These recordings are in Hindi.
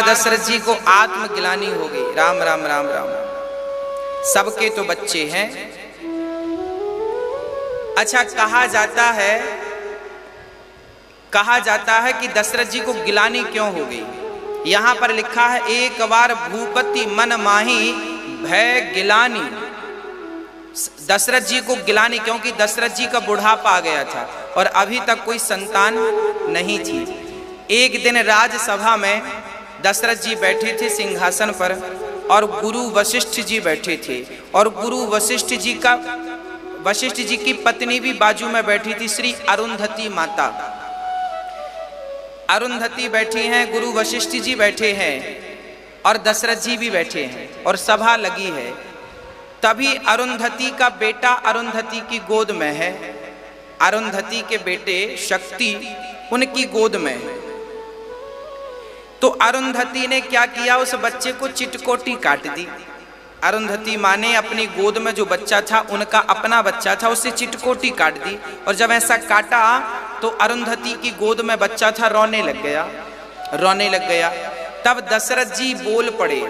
दशरथ जी को आत्मग्लानि हो गई। राम राम राम राम, सबके तो बच्चे हैं। अच्छा, कहा जाता है कि दशरथ जी को गिलानी क्यों हो गई। यहां पर लिखा है, एक बार भूपति मन माही भय गिलानी। दशरथ जी को गिलानी, क्योंकि दशरथ जी का बुढ़ापा आ गया था और अभी तक कोई संतान नहीं थी। एक दिन राजसभा में दशरथ जी बैठे थे सिंहासन पर और गुरु वशिष्ठ जी बैठे थे, और गुरु वशिष्ठ जी की पत्नी भी बाजू में बैठी थी, श्री अरुंधति माता। अरुंधति बैठी हैं, गुरु वशिष्ठ जी बैठे हैं और दशरथ जी भी बैठे हैं और सभा लगी है। तभी अरुंधति का बेटा अरुंधति की गोद में है, अरुंधति के बेटे शक्ति उनकी गोद में है। तो अरुंधति ने क्या किया, उस बच्चे को चिटकोटी काट दी। अरुंधति माँ ने अपनी गोद में जो बच्चा था, उनका अपना बच्चा था, उससे चिटकोटी काट दी। और जब ऐसा काटा तो अरुंधति की गोद में बच्चा था, रोने लग गया। तब दशरथ जी बोल पड़े,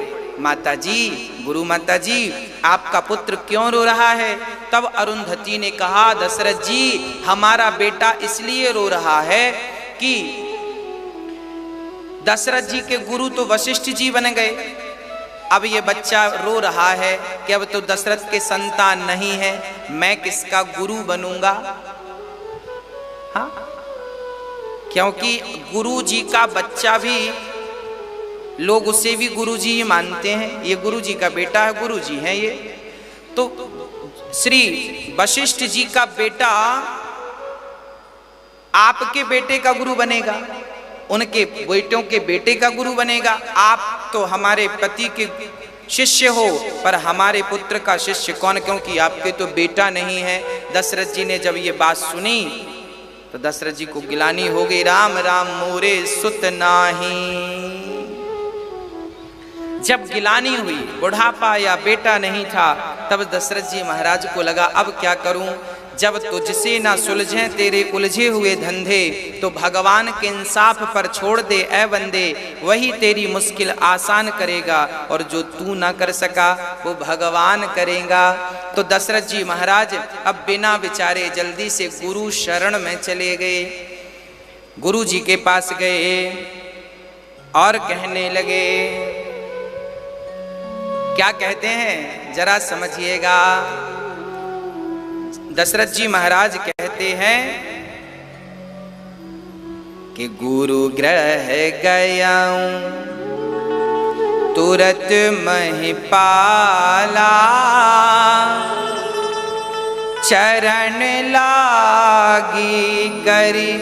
माता जी, गुरु माता जी, आपका पुत्र क्यों रो रहा है। तब अरुंधति ने कहा, दशरथ जी, हमारा बेटा इसलिए रो रहा है कि दशरथ जी के गुरु तो वशिष्ठ जी बन गए। अब ये बच्चा रो रहा है कि अब तो दशरथ के संतान नहीं है, मैं किसका गुरु बनूंगा। हाँ, क्योंकि गुरु जी का बच्चा भी लोग उसे भी गुरु जी ही मानते हैं। ये गुरु जी का बेटा है, गुरु जी हैं ये। तो श्री वशिष्ठ जी का बेटा आपके बेटे का गुरु बनेगा, उनके बेटों के बेटे का गुरु बनेगा। आप तो हमारे पति के शिष्य हो, पर हमारे पुत्र का शिष्य कौन, क्योंकि आपके तो बेटा नहीं है। दशरथ जी ने जब ये बात सुनी तो दशरथ जी को गिलानी हो गई। राम राम मोरे सुत नाही। जब गिलानी हुई, बुढ़ापा या बेटा नहीं था, तब दशरथ जी महाराज को लगा, अब क्या करूं। जब तुझसे ना सुलझे तेरे उलझे हुए धंधे, तो भगवान के इंसाफ पर छोड़ दे ऐ बंदे, वही तेरी मुश्किल आसान करेगा, और जो तू ना कर सका वो भगवान करेगा। तो दशरथ जी महाराज अब बिना विचारे जल्दी से गुरु शरण में चले गए। गुरु जी के पास गए और कहने लगे, क्या कहते हैं जरा समझिएगा। दशरथ जी महाराज कहते हैं कि गुरु ग्रह गया तुरत महिपाला, चरण लागी करी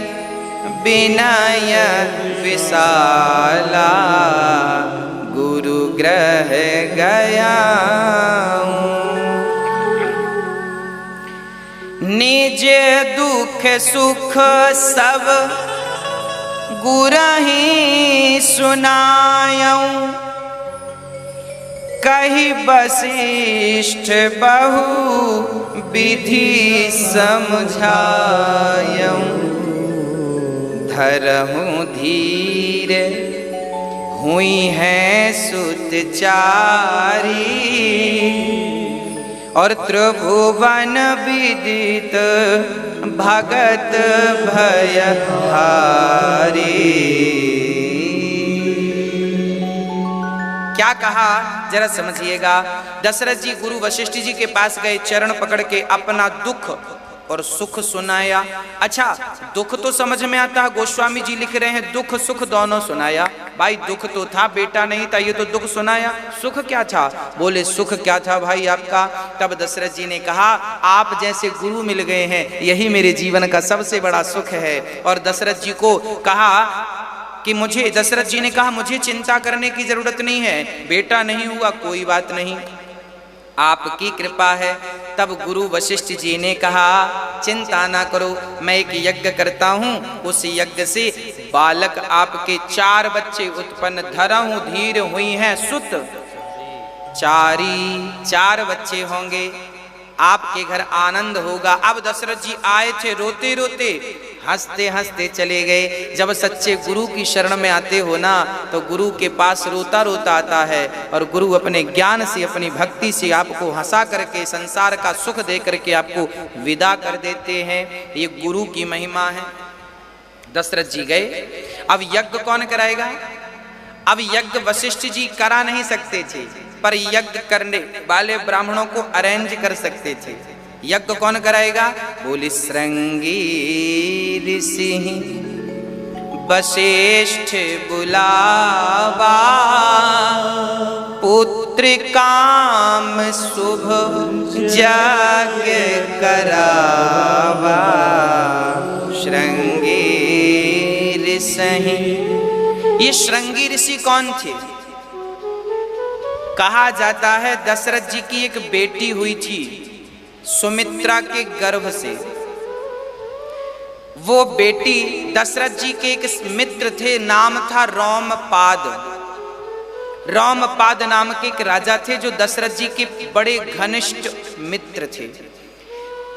विनय विशाला। गुरु ग्रह गया निज दुख सुख सब गुरहि सुनायऊं, कहि वशिष्ठ बहु विधि समझायऊं। धरहूं धीर हुई है सुतचारी, और त्रिभुवन विदित भगत भयहारी। क्या कहा जरा समझिएगा। दशरथ जी गुरु वशिष्ठ जी के पास गए, चरण पकड़ के अपना दुख और सुख सुनाया। अच्छा, दुख तो समझ में आता है, गोस्वामी जी लिख रहे हैं दुख सुख दोनों सुनाया। भाई दुख तो था, बेटा नहीं था, ये तो दुख सुनाया। सुख क्या था? बोले सुख क्या था भाई आपका? तब दशरथ जी ने कहा, आप जैसे गुरु मिल गए हैं, यही मेरे जीवन का सबसे बड़ा सुख है। और दशरथ जी को कहा कि दशरथ जी ने कहा, मुझे चिंता करने की जरूरत नहीं है, बेटा नहीं हुआ कोई बात नहीं, आपकी कृपा है। तब गुरु वशिष्ठ जी ने कहा, चिंता ना करो, मैं एक यज्ञ करता हूँ, उस यज्ञ से बालक आपके 4 बच्चे उत्पन्न धरहूं धीर हुई हैं सुत चारी। 4 बच्चे होंगे, आपके घर आनंद होगा। अब दशरथ जी आए थे रोते रोते, हंसते हंसते चले गए। जब सच्चे गुरु की शरण में आते हो ना तो गुरु के पास रोता रोता आता है और गुरु अपने ज्ञान से अपनी भक्ति से आपको हंसा करके संसार का सुख दे करके आपको विदा कर देते हैं। ये गुरु की महिमा है। दशरथ जी गए। अब यज्ञ कौन कराएगा? अब यज्ञ वशिष्ठ जी करा नहीं सकते थे, पर यज्ञ करने वाले ब्राह्मणों को अरेंज कर सकते थे। यज्ञ कौन कराएगा? बोली श्रृंगी ऋषि वशिष्ठ बुलावा, पुत्र काम शुभ यज्ञ करावा। श्रृंगी ऋषि, ये श्रृंगी ऋषि कौन थे? कहा जाता है दशरथ जी की एक बेटी हुई थी सुमित्रा के गर्भ से। वो बेटी दशरथ जी के एक मित्र थे, नाम था रोमपाद। रोमपाद नाम के एक राजा थे जो दशरथ जी के बड़े घनिष्ठ मित्र थे।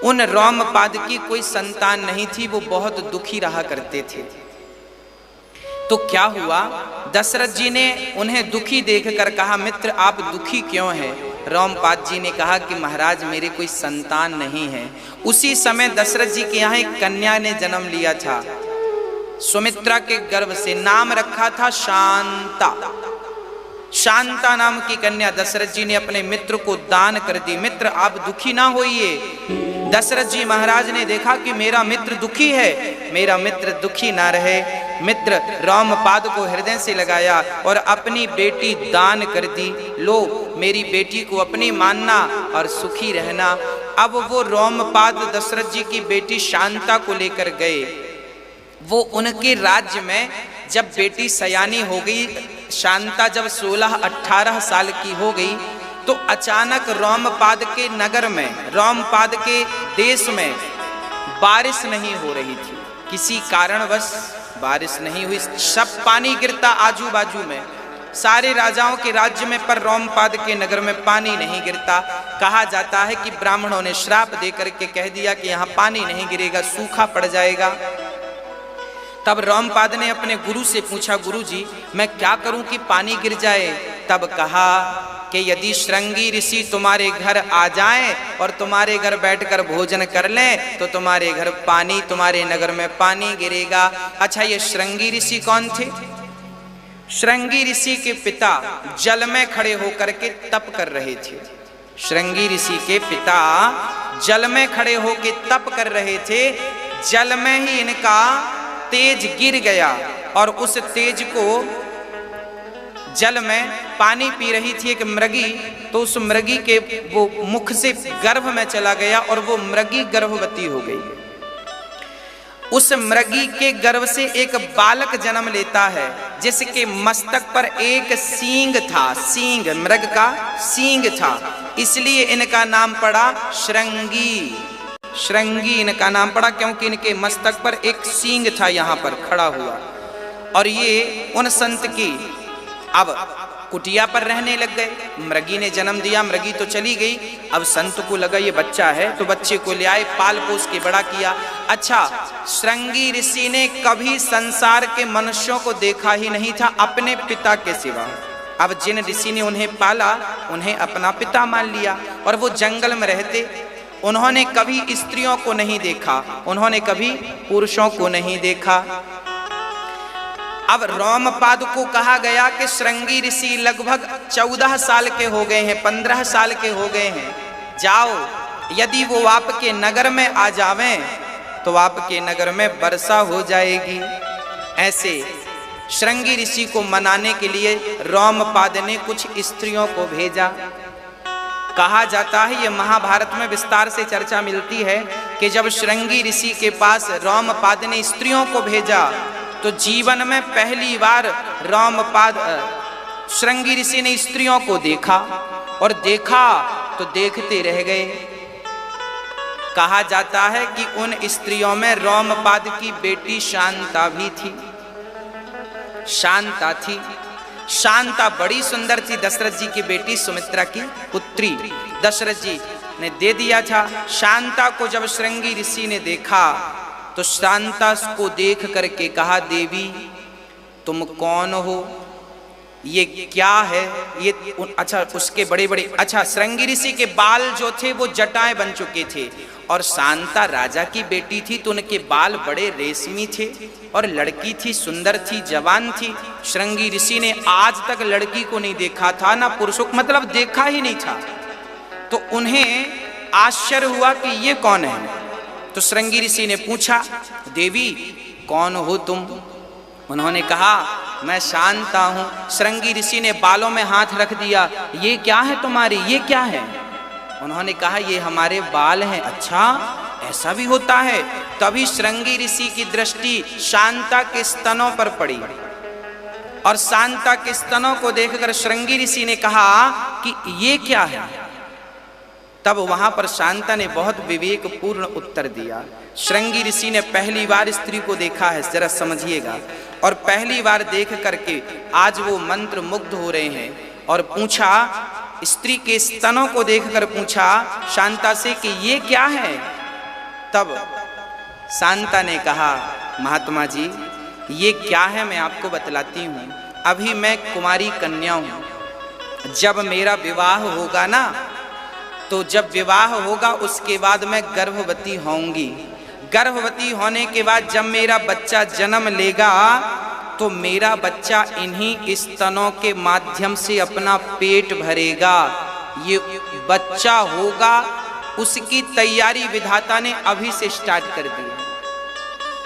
उन रोमपाद की कोई संतान नहीं थी, वो बहुत दुखी रहा करते थे। तो क्या हुआ, दशरथ जी ने उन्हें दुखी देखकर कहा, मित्र आप दुखी क्यों हैं? रोमपाद जी ने कहा कि महाराज मेरे कोई संतान नहीं है। उसी समय दशरथ जी के यहाँ एक कन्या ने जन्म लिया था सुमित्रा के गर्भ से, नाम रखा था शांता। शांता नाम की कन्या दशरथ जी ने अपने मित्र को दान कर दी। मित्र आप दुखी ना होइए। दशरथ जी महाराज ने देखा कि मेरा मित्र दुखी है, मेरा मित्र दुखी ना रहे। मित्र रोमपाद को हृदय से लगाया और अपनी बेटी दान कर दी। लो मेरी बेटी को अपनी मानना और सुखी रहना। अब वो रोमपाद दशरथ जी की बेटी शांता को लेकर गए। वो उनके राज्य में जब बेटी सयानी हो गई, शांता जब 16-18 साल की हो गई, तो अचानक रोमपाद के नगर में, रोमपाद के देश में बारिश नहीं हो रही थी। किसी कारणवश बारिश नहीं हुई, सब पानी गिरता आजू बाजू में, सारे राजाओं के राज्य में, पर रोमपाद के नगर में पानी नहीं गिरता। कहा जाता है कि ब्राह्मणों ने श्राप देकर के कह दिया कि यहाँ पानी नहीं गिरेगा, सूखा पड़ जाएगा। तब रोमपाद ने अपने गुरु से पूछा, गुरु जी मैं क्या करूं कि पानी गिर जाए? तब कहा कि यदि श्रृंगी ऋषि तुम्हारे घर आ जाएं और तुम्हारे घर बैठकर भोजन कर लें तो तुम्हारे घर पानी, तुम्हारे नगर में पानी गिरेगा। अच्छा ये श्रृंगी ऋषि कौन थे? श्रृंगी ऋषि के पिता जल में खड़े होकर के तप कर रहे थे। श्रृंगी ऋषि के पिता जल में खड़े होकर तप कर रहे थे। जल में ही इनका तेज गिर गया और उस तेज को, जल में पानी पी रही थी एक मृगी, तो उस मृगी के वो मुख से गर्भ में चला गया और वो मृगी गर्भवती हो गई। उस मृगी के गर्भ से एक बालक जन्म लेता है जिसके मस्तक पर एक सींग था। सींग, मृग का सींग था, इसलिए इनका नाम पड़ा श्रृंगी। श्रृंगी इनका नाम पड़ा क्योंकि इनके मस्तक पर एक सींग था यहाँ पर खड़ा हुआ। और ये उन संत की अब कुटिया पर रहने लग गए। मृगी ने जन्म दिया, मृगी तो चली गई। अब संत को लगा ये बच्चा है, तो बच्चे को ले आए, पाल पोस के बड़ा किया। अच्छा, श्रृंगी ऋषि ने कभी संसार के मनुष्यों को देखा ही नहीं था अपने पिता के सिवा। अब जिन ऋषि ने उन्हें पाला उन्हें अपना पिता मान लिया। और वो जंगल में रहते, उन्होंने कभी स्त्रियों को नहीं देखा, उन्होंने कभी पुरुषों को नहीं देखा। अब रोमपाद को कहा गया कि श्रृंगी ऋषि लगभग 14 साल के हो गए हैं, 15 साल के हो गए हैं, जाओ यदि वो आपके नगर में आ जावें तो आपके नगर में वर्षा हो जाएगी। ऐसे श्रृंगी ऋषि को मनाने के लिए रोमपाद ने कुछ स्त्रियों को भेजा। कहा जाता है, ये महाभारत में विस्तार से चर्चा मिलती है कि जब श्रृंगी ऋषि के पास रोमपाद ने स्त्रियों को भेजा तो जीवन में पहली बार रोमपाद श्रृंगी ऋषि ने स्त्रियों को देखा, और देखा तो देखते रह गए। कहा जाता है कि उन स्त्रियों में रोमपाद की बेटी शांता भी थी। शांता थी, शांता बड़ी सुंदर थी, दशरथ जी की बेटी सुमित्रा की पुत्री दशरथ जी ने दे दिया था। शांता को जब श्रृंगी ऋषि ने देखा तो शांता को देख करके कहा, देवी तुम कौन हो, ये क्या है? ये अच्छा उसके बड़े बड़े अच्छा श्रृंगी ऋषि के बाल जो थे वो जटाएं बन चुके थे, और शांता राजा की बेटी थी तो उनके बाल बड़े रेशमी थे, और लड़की थी, सुंदर थी, जवान थी। श्रृंगी ऋषि ने आज तक लड़की को नहीं देखा था, ना पुरुषों को, मतलब देखा ही नहीं था। तो उन्हें आश्चर्य हुआ कि ये कौन है। तो श्रृंगी ऋषि ने पूछा, देवी कौन हो तुम? उन्होंने कहा, मैं शांता हूं। श्रृंगी ऋषि ने बालों में हाथ रख दिया, ये क्या है तुम्हारी, ये क्या है? उन्होंने कहा, ये हमारे बाल हैं। अच्छा, ऐसा भी होता है? तभी श्रृंगी ऋषि की दृष्टि शांता के स्तनों पर पड़ी, और शांता के स्तनों को देखकर श्रृंगी ऋषि ने कहा कि ये क्या है? तब वहां पर शांता ने बहुत विवेकपूर्ण उत्तर दिया। श्रृंगी ऋषि ने पहली बार स्त्री को देखा है, जरा समझिएगा, और पहली बार देख करके आज वो मंत्र मुग्ध हो रहे हैं। और पूछा, स्त्री के स्तनों को देखकर पूछा शांता से कि ये क्या है? तब शांता ने कहा, महात्मा जी ये क्या है मैं आपको बतलाती हूँ। अभी मैं कुमारी कन्या हूँ, जब मेरा विवाह होगा ना, तो जब विवाह होगा उसके बाद मैं गर्भवती होंगी। गर्भवती होने के बाद जब मेरा बच्चा जन्म लेगा तो मेरा बच्चा इन्हीं स्तनों के माध्यम से अपना पेट भरेगा। ये बच्चा होगा, उसकी तैयारी विधाता ने अभी से स्टार्ट कर दी।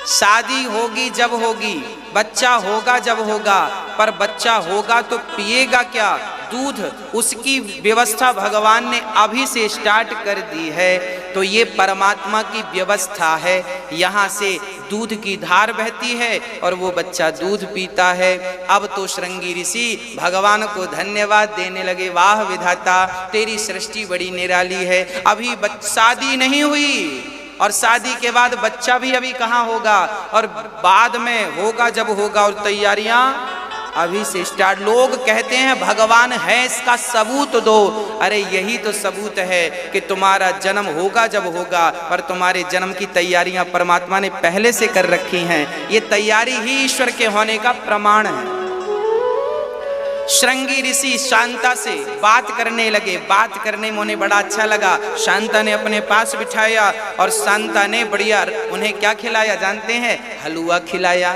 शादी होगी जब होगी, बच्चा होगा जब होगा, पर बच्चा होगा तो पिएगा क्या? दूध। उसकी व्यवस्था भगवान ने अभी से स्टार्ट कर दी है। तो ये परमात्मा की व्यवस्था है। यहाँ से दूध की धार बहती है और वो बच्चा दूध पीता है। अब तो श्रृंगी ऋषि भगवान को धन्यवाद देने लगे, वाह विधाता तेरी सृष्टि बड़ी निराली है। अभी शादी नहीं हुई, और शादी के बाद बच्चा भी अभी कहाँ होगा, और बाद में होगा जब होगा, और तैयारियां अभी से स्टार्ट। लोग कहते हैं भगवान है, इसका सबूत दो। अरे यही तो सबूत है कि तुम्हारा जन्म होगा जब होगा, पर तुम्हारे जन्म की तैयारियां परमात्मा ने पहले से कर रखी हैं। ये तैयारी ही ईश्वर के होने का प्रमाण है। श्रृंगी ऋषि शांता से बात करने लगे। बात करने में उन्हें बड़ा अच्छा लगा। शांता ने अपने पास बिठाया और शांता ने बढ़िया उन्हें क्या खिलाया जानते हैं? हलवा खिलाया।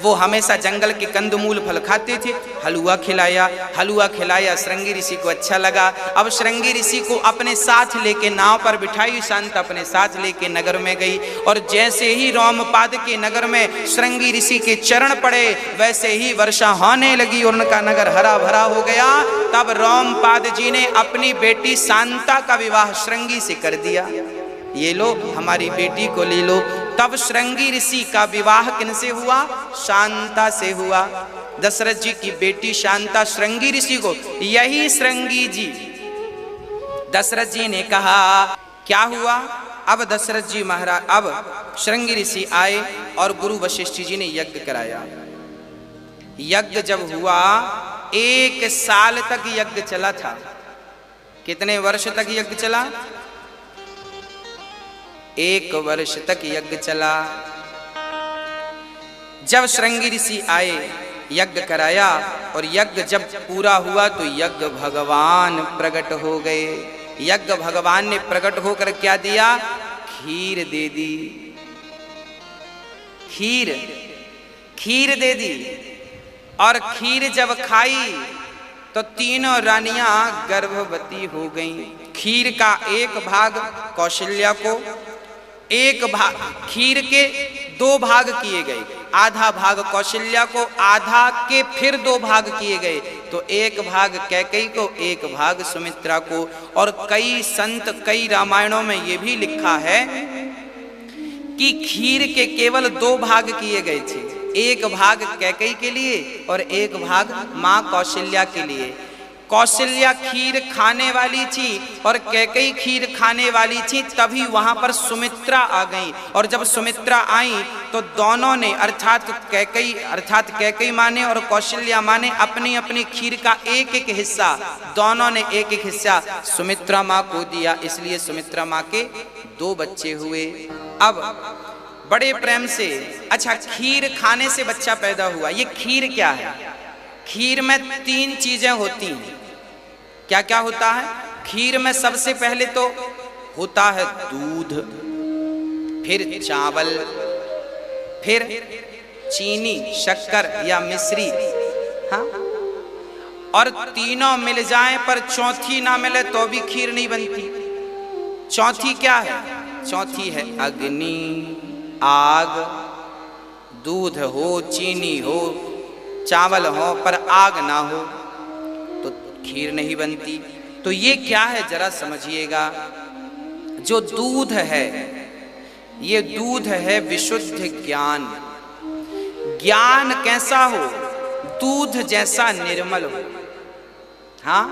वो हमेशा जंगल के कंदमूल फल खाते थे, हलवा खिलाया। हलवा खिलाया, श्रृंगी ऋषि को अच्छा लगा। अब श्रृंगी ऋषि को अपने साथ लेके नाव पर बिठाई, शांता अपने साथ लेके नगर में गई। और जैसे ही रोमपाद के नगर में श्रृंगी ऋषि के चरण पड़े, वैसे ही वर्षा होने लगी और उनका नगर हरा भरा हो गया। तब रोमपाद जी ने अपनी बेटी शांता का विवाह श्रृंगी से कर दिया। ये लो हमारी बेटी को ले लो। तब श्रृंगी ऋषि का विवाह किनसे हुआ? शांता से हुआ। दशरथ जी की बेटी शांता श्रृंगी ऋषि को, यही श्रृंगी जी दशरथ जी ने कहा क्या हुआ? अब दशरथ जी महाराज, अब श्रृंगी ऋषि आए और गुरु वशिष्ठ जी ने यज्ञ कराया। यज्ञ जब हुआ 1 साल तक यज्ञ चला था। कितने वर्ष तक यज्ञ चला? 1 वर्ष तक यज्ञ चला। जब श्रृंगी ऋषि आए, यज्ञ कराया, और यज्ञ जब पूरा हुआ तो यज्ञ भगवान प्रकट हो गए। यज्ञ भगवान ने प्रकट होकर क्या दिया? खीर दे दी। खीर दे दी। और खीर जब खाई तो तीनों रानियां गर्भवती हो गईं। खीर का एक भाग कौशल्या को, एक भाग खीर के 2 भाग किए गए। आधा भाग कौशल्या को, आधा के फिर 2 भाग किए गए। तो एक भाग कैकेयी को, एक भाग सुमित्रा को। और कई संत, कई रामायणों में ये भी लिखा है कि खीर के केवल 2 भाग किए गए थे। एक भाग कैकेयी के लिए और एक भाग माँ कौशल्या के लिए। कौशल्या खीर खाने वाली थी और कैकेयी खीर खाने वाली थी, तभी वहां पर सुमित्रा आ गई। और जब सुमित्रा आई तो दोनों ने, अर्थात कैकेयी माँ ने और कौशल्या माँ ने अपनी अपनी खीर का एक एक हिस्सा, दोनों ने एक एक हिस्सा सुमित्रा माँ को दिया। इसलिए सुमित्रा माँ के 2 बच्चे हुए। अब बड़े प्रेम से। अच्छा, खीर खाने से बच्चा पैदा हुआ, ये खीर क्या है? खीर में 3 चीजें होती हैं। क्या क्या होता है खीर में? सबसे पहले तो होता है दूध, फिर चावल, फिर चीनी, शक्कर या मिश्री। हाँ, और तीनों मिल जाएं पर चौथी ना मिले तो भी खीर नहीं बनती। चौथी क्या है? चौथी है अग्नि, आग। दूध हो, चीनी हो, चावल हो, पर आग ना हो तो खीर नहीं बनती। तो ये क्या है जरा समझिएगा। जो दूध है, ये दूध है विशुद्ध ज्ञान। ज्ञान कैसा हो? दूध जैसा निर्मल हो। हाँ,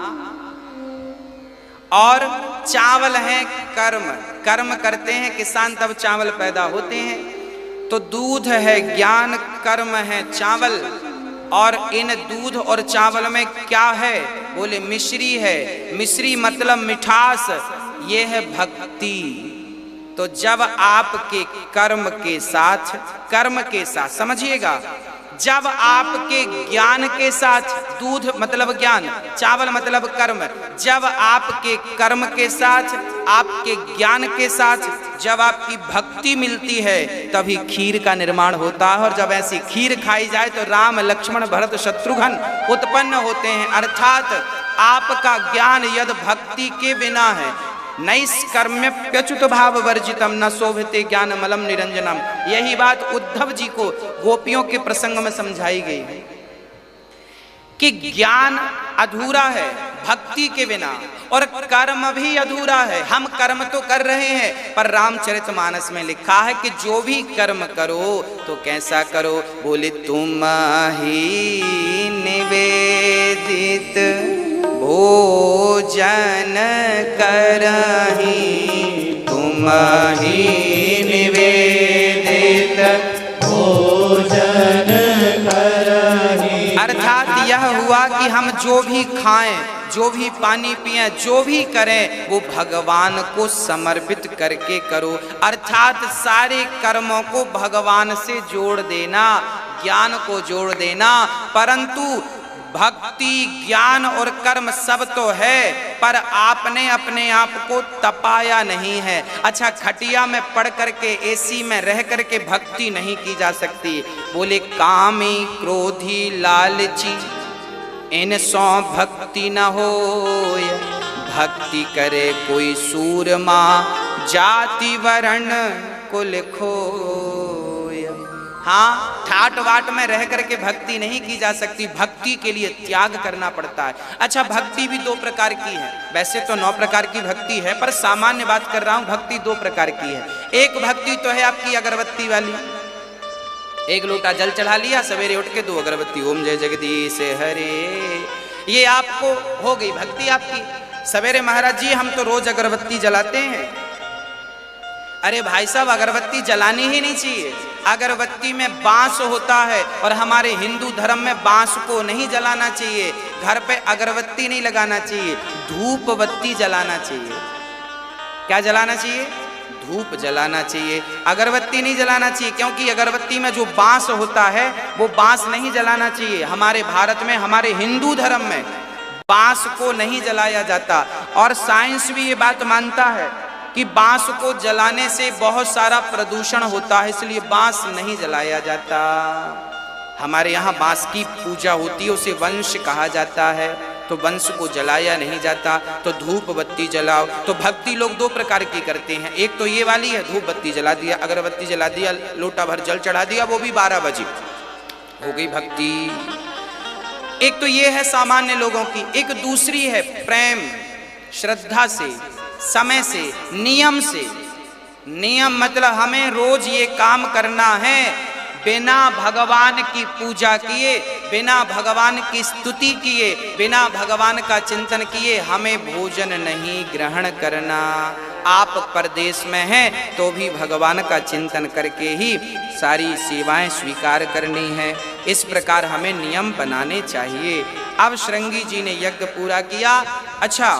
और चावल है कर्म, कर्म करते हैं किसान तब चावल पैदा होते हैं। तो दूध है ज्ञान, कर्म है चावल। और इन दूध और चावल में क्या है? बोले मिश्री है। मिश्री मतलब मिठास, ये है भक्ति। तो जब आपके कर्म के साथ समझिएगा, जब आपके ज्ञान के साथ, दूध मतलब ज्ञान, चावल मतलब कर्म, जब आपके कर्म के साथ, आपके ज्ञान के साथ जब आपकी भक्ति मिलती है तभी खीर का निर्माण होता है। और जब ऐसी खीर खाई जाए तो राम, लक्ष्मण, भरत, शत्रुघ्न उत्पन्न होते हैं। अर्थात आपका ज्ञान यद भक्ति के बिना है, नैष्कर्म्यप्यच्युत भाव वर्जितम न शोभते ज्ञान मलम निरंजनम। यही बात उद्धव जी को गोपियों के प्रसंग में समझाई गई है कि ज्ञान अधूरा है भक्ति के बिना, और कर्म भी अधूरा है। हम कर्म तो कर रहे हैं, पर रामचरितमानस में लिखा है कि जो भी कर्म करो तो कैसा करो? बोले तुम ही निवेदित भोजन करहि, तुम ही निवेदित भोजन करहि। अर्थात यह हुआ कि हम जो भी खाएं, जो भी पानी पिएं, जो भी करें वो भगवान को समर्पित करके करो। अर्थात सारे कर्मों को भगवान से जोड़ देना, ज्ञान को जोड़ देना। परंतु भक्ति, ज्ञान और कर्म सब तो है, पर आपने अपने आप को तपाया नहीं है। अच्छा, खटिया में पड़ करके, एसी में रह करके भक्ति नहीं की जा सकती। बोले कामी, क्रोधी, लालची, इन सौ भक्ति न होय। भक्ति करे कोई सूरमा, जाति वर्ण कुल खोय। हाँ, ठाट वाट में रह करके भक्ति नहीं की जा सकती, भक्ति के लिए त्याग करना पड़ता है। अच्छा, भक्ति भी 2 प्रकार की है। वैसे तो 9 प्रकार की भक्ति है, पर सामान्य बात कर रहा हूं। भक्ति 2 प्रकार की है। एक भक्ति तो है आपकी अगरबत्ती वाली, 1 लोटा जल चढ़ा लिया, सवेरे उठ के 2 अगरबत्ती, ओम जय जगदीश हरे, ये आपको हो गई भक्ति आपकी। सवेरे महाराज जी हम तो रोज अगरबत्ती जलाते हैं। अरे भाई साहब, अगरबत्ती जलानी ही नहीं चाहिए। अगरबत्ती में बांस होता है, और हमारे हिंदू धर्म में बांस को नहीं जलाना चाहिए। घर पे अगरबत्ती नहीं लगाना चाहिए, धूप बत्ती जलाना चाहिए। क्या जलाना चाहिए? धूप जलाना चाहिए, अगरबत्ती नहीं जलाना चाहिए। क्योंकि अगरबत्ती में जो बांस होता है वो बांस नहीं जलाना चाहिए। हमारे भारत में, हमारे हिंदू धर्म में बांस को नहीं जलाया जाता। और साइंस भी ये बात मानता है कि बांस को जलाने से बहुत सारा प्रदूषण होता है, इसलिए बांस नहीं जलाया जाता। हमारे यहाँ बांस की पूजा होती है, उसे वंश कहा जाता है, तो वंश को जलाया नहीं जाता। तो धूप बत्ती जलाओ। तो भक्ति लोग 2 प्रकार की करते हैं। एक तो ये वाली है, धूप बत्ती जला दिया, अगरबत्ती जला दिया, लोटा भर जल चढ़ा दिया, वो भी 12 बजे हो गई भक्ति। एक तो ये है सामान्य लोगों की। एक दूसरी है प्रेम, श्रद्धा से, समय से, नियम से। नियम मतलब हमें रोज ये काम करना है, बिना भगवान की पूजा किए, बिना भगवान की स्तुति किए, बिना भगवान का चिंतन किए हमें भोजन नहीं ग्रहण करना। आप परदेश में हैं तो भी भगवान का चिंतन करके ही सारी सेवाएं स्वीकार करनी है। इस प्रकार हमें नियम बनाने चाहिए। अब श्रृंगी जी ने यज्ञ पूरा किया। अच्छा,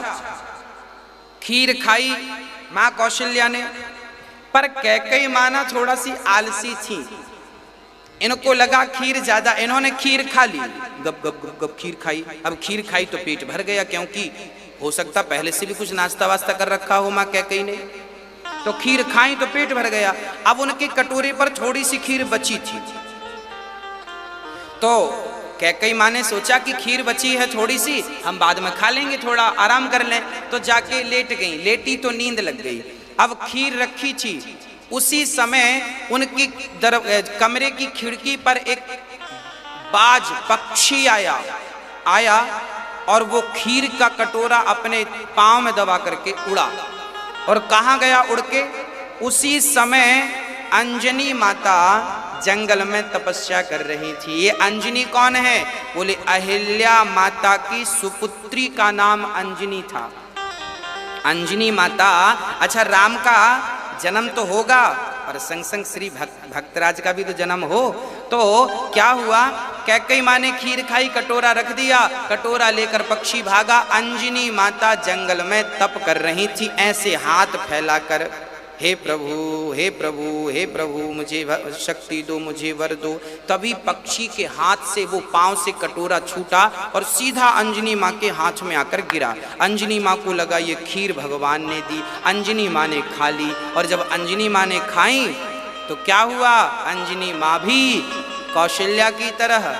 खीर खाई माँ कौशल्या ने, पर कैकई माना थोड़ा सी आलसी थी, इनको लगा खीर ज्यादा, इन्होंने खीर खा ली, गप गप गप गप खीर खाई। अब खीर खाई तो पेट भर गया, क्योंकि हो सकता पहले से भी कुछ नाश्ता वास्ता कर रखा हो माँ कैकई ने, तो खीर खाई तो पेट भर गया। अब उनके कटोरे पर थोड़ी सी खीर बची थी, तो कैकई माँ ने सोचा कि खीर बची है थोड़ी सी, हम बाद में खा लेंगे, थोड़ा आराम कर लें। तो जाके लेट गई, लेटी तो नींद लग गई। अब खीर रखी थी, उसी समय उनकी कमरे की खिड़की पर एक बाज पक्षी आया और वो खीर का कटोरा अपने पांव में दबा करके उड़ा, और कहाँ गया उड़ के? उसी समय अंजनी माता जंगल में तपस्या कर रही थी। ये अंजनी कौन है? बोले अहिल्या माता की सुपुत्री का नाम अंजनी था। अंजनी माता, अच्छा राम का जन्म तो होगा और संग संग श्री भक्तराज का भी तो जन्म हो, तो क्या हुआ? कैकई माँ ने खीर खाई, कटोरा रख दिया, कटोरा लेकर पक्षी भागा। अंजनी माता जंगल में तप कर रही थी, ऐसे हाथ फैलाकर, हे प्रभु हे प्रभु हे प्रभु मुझे शक्ति दो, मुझे वर दो। तभी पक्षी के हाथ से वो पांव से कटोरा छूटा और सीधा अंजनी माँ के हाथ में आकर गिरा। अंजनी माँ को लगा ये खीर भगवान ने दी, अंजनी माँ ने खा ली, और जब अंजनी माँ ने खाई तो क्या हुआ? अंजनी माँ भी कौशल्या की तरह,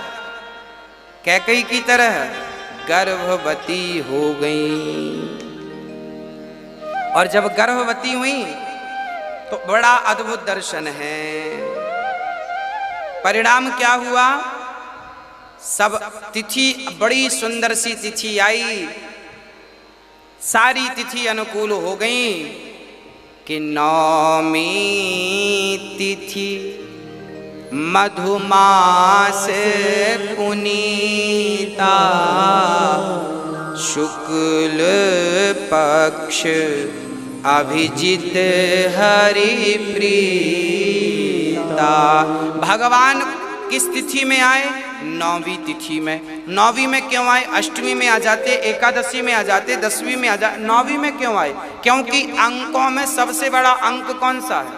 कैकई की तरह गर्भवती हो गई। और जब गर्भवती हुई तो बड़ा अद्भुत दर्शन है। परिणाम क्या हुआ? सब तिथि, बड़ी सुंदर सी तिथि आई, सारी तिथि अनुकूल हो गई कि नौमी तिथि मधुमास पुनीता, शुक्ल पक्ष अभिजित हरि प्रीता। भगवान किस तिथि में आए? नौवीं तिथि में। नौवीं में क्यों आए? अष्टमी में आ जाते, एकादशी में आ जाते, दसवीं में आ जाते, नौवीं में क्यों आए? क्योंकि अंकों में सबसे बड़ा अंक कौन सा है?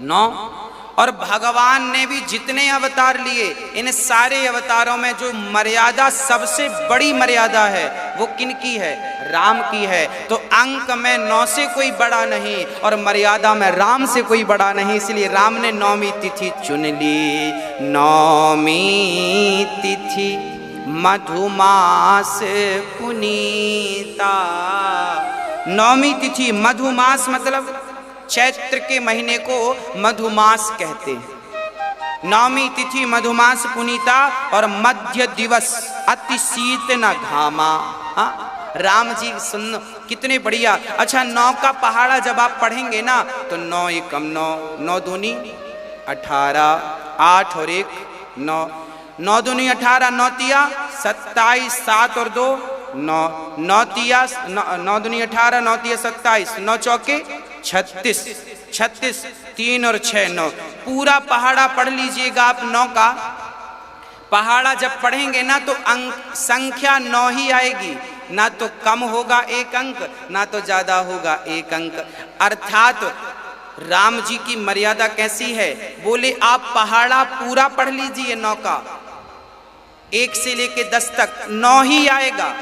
9। और भगवान ने भी जितने अवतार लिए, इन सारे अवतारों में जो मर्यादा सबसे बड़ी मर्यादा है वो किनकी है? राम की है। तो अंक में 9 से कोई बड़ा नहीं और मर्यादा में राम से कोई बड़ा नहीं, इसलिए राम ने नौमी तिथि चुन ली। नौमी तिथि मधुमास पुनीता। नौमी तिथि मधुमास मतलब चैत्र के महीने को मधुमास कहते हैं। नौमी तिथि मधुमास पुनीता और मध्य दिवस अति शीत न घामा। राम जी सुन कितने बढ़िया। अच्छा 9 का पहाड़ा जब आप पढ़ेंगे ना तो 9 एकम 9, 9 दूनी 18, 8 और 1 9, 9 दूनी 18, 9 तिया 27, 7 और 2 9, 9 तिया 9 दूनी 18, 9 तिया 27, 9 चौके 36, 36, 3 और 6 9। पूरा पहाड़ा पढ़ लीजिएगा आप। 9 का पहाड़ा जब पढ़ेंगे ना तो अंक संख्या 9 ही आएगी, ना तो कम होगा 1 अंक, ना तो ज्यादा होगा 1 अंक। अर्थात राम जी की मर्यादा कैसी है? बोले आप पहाड़ा पूरा पढ़ लीजिए 9 का, 1 से लेके 10 तक 9 ही आएगा।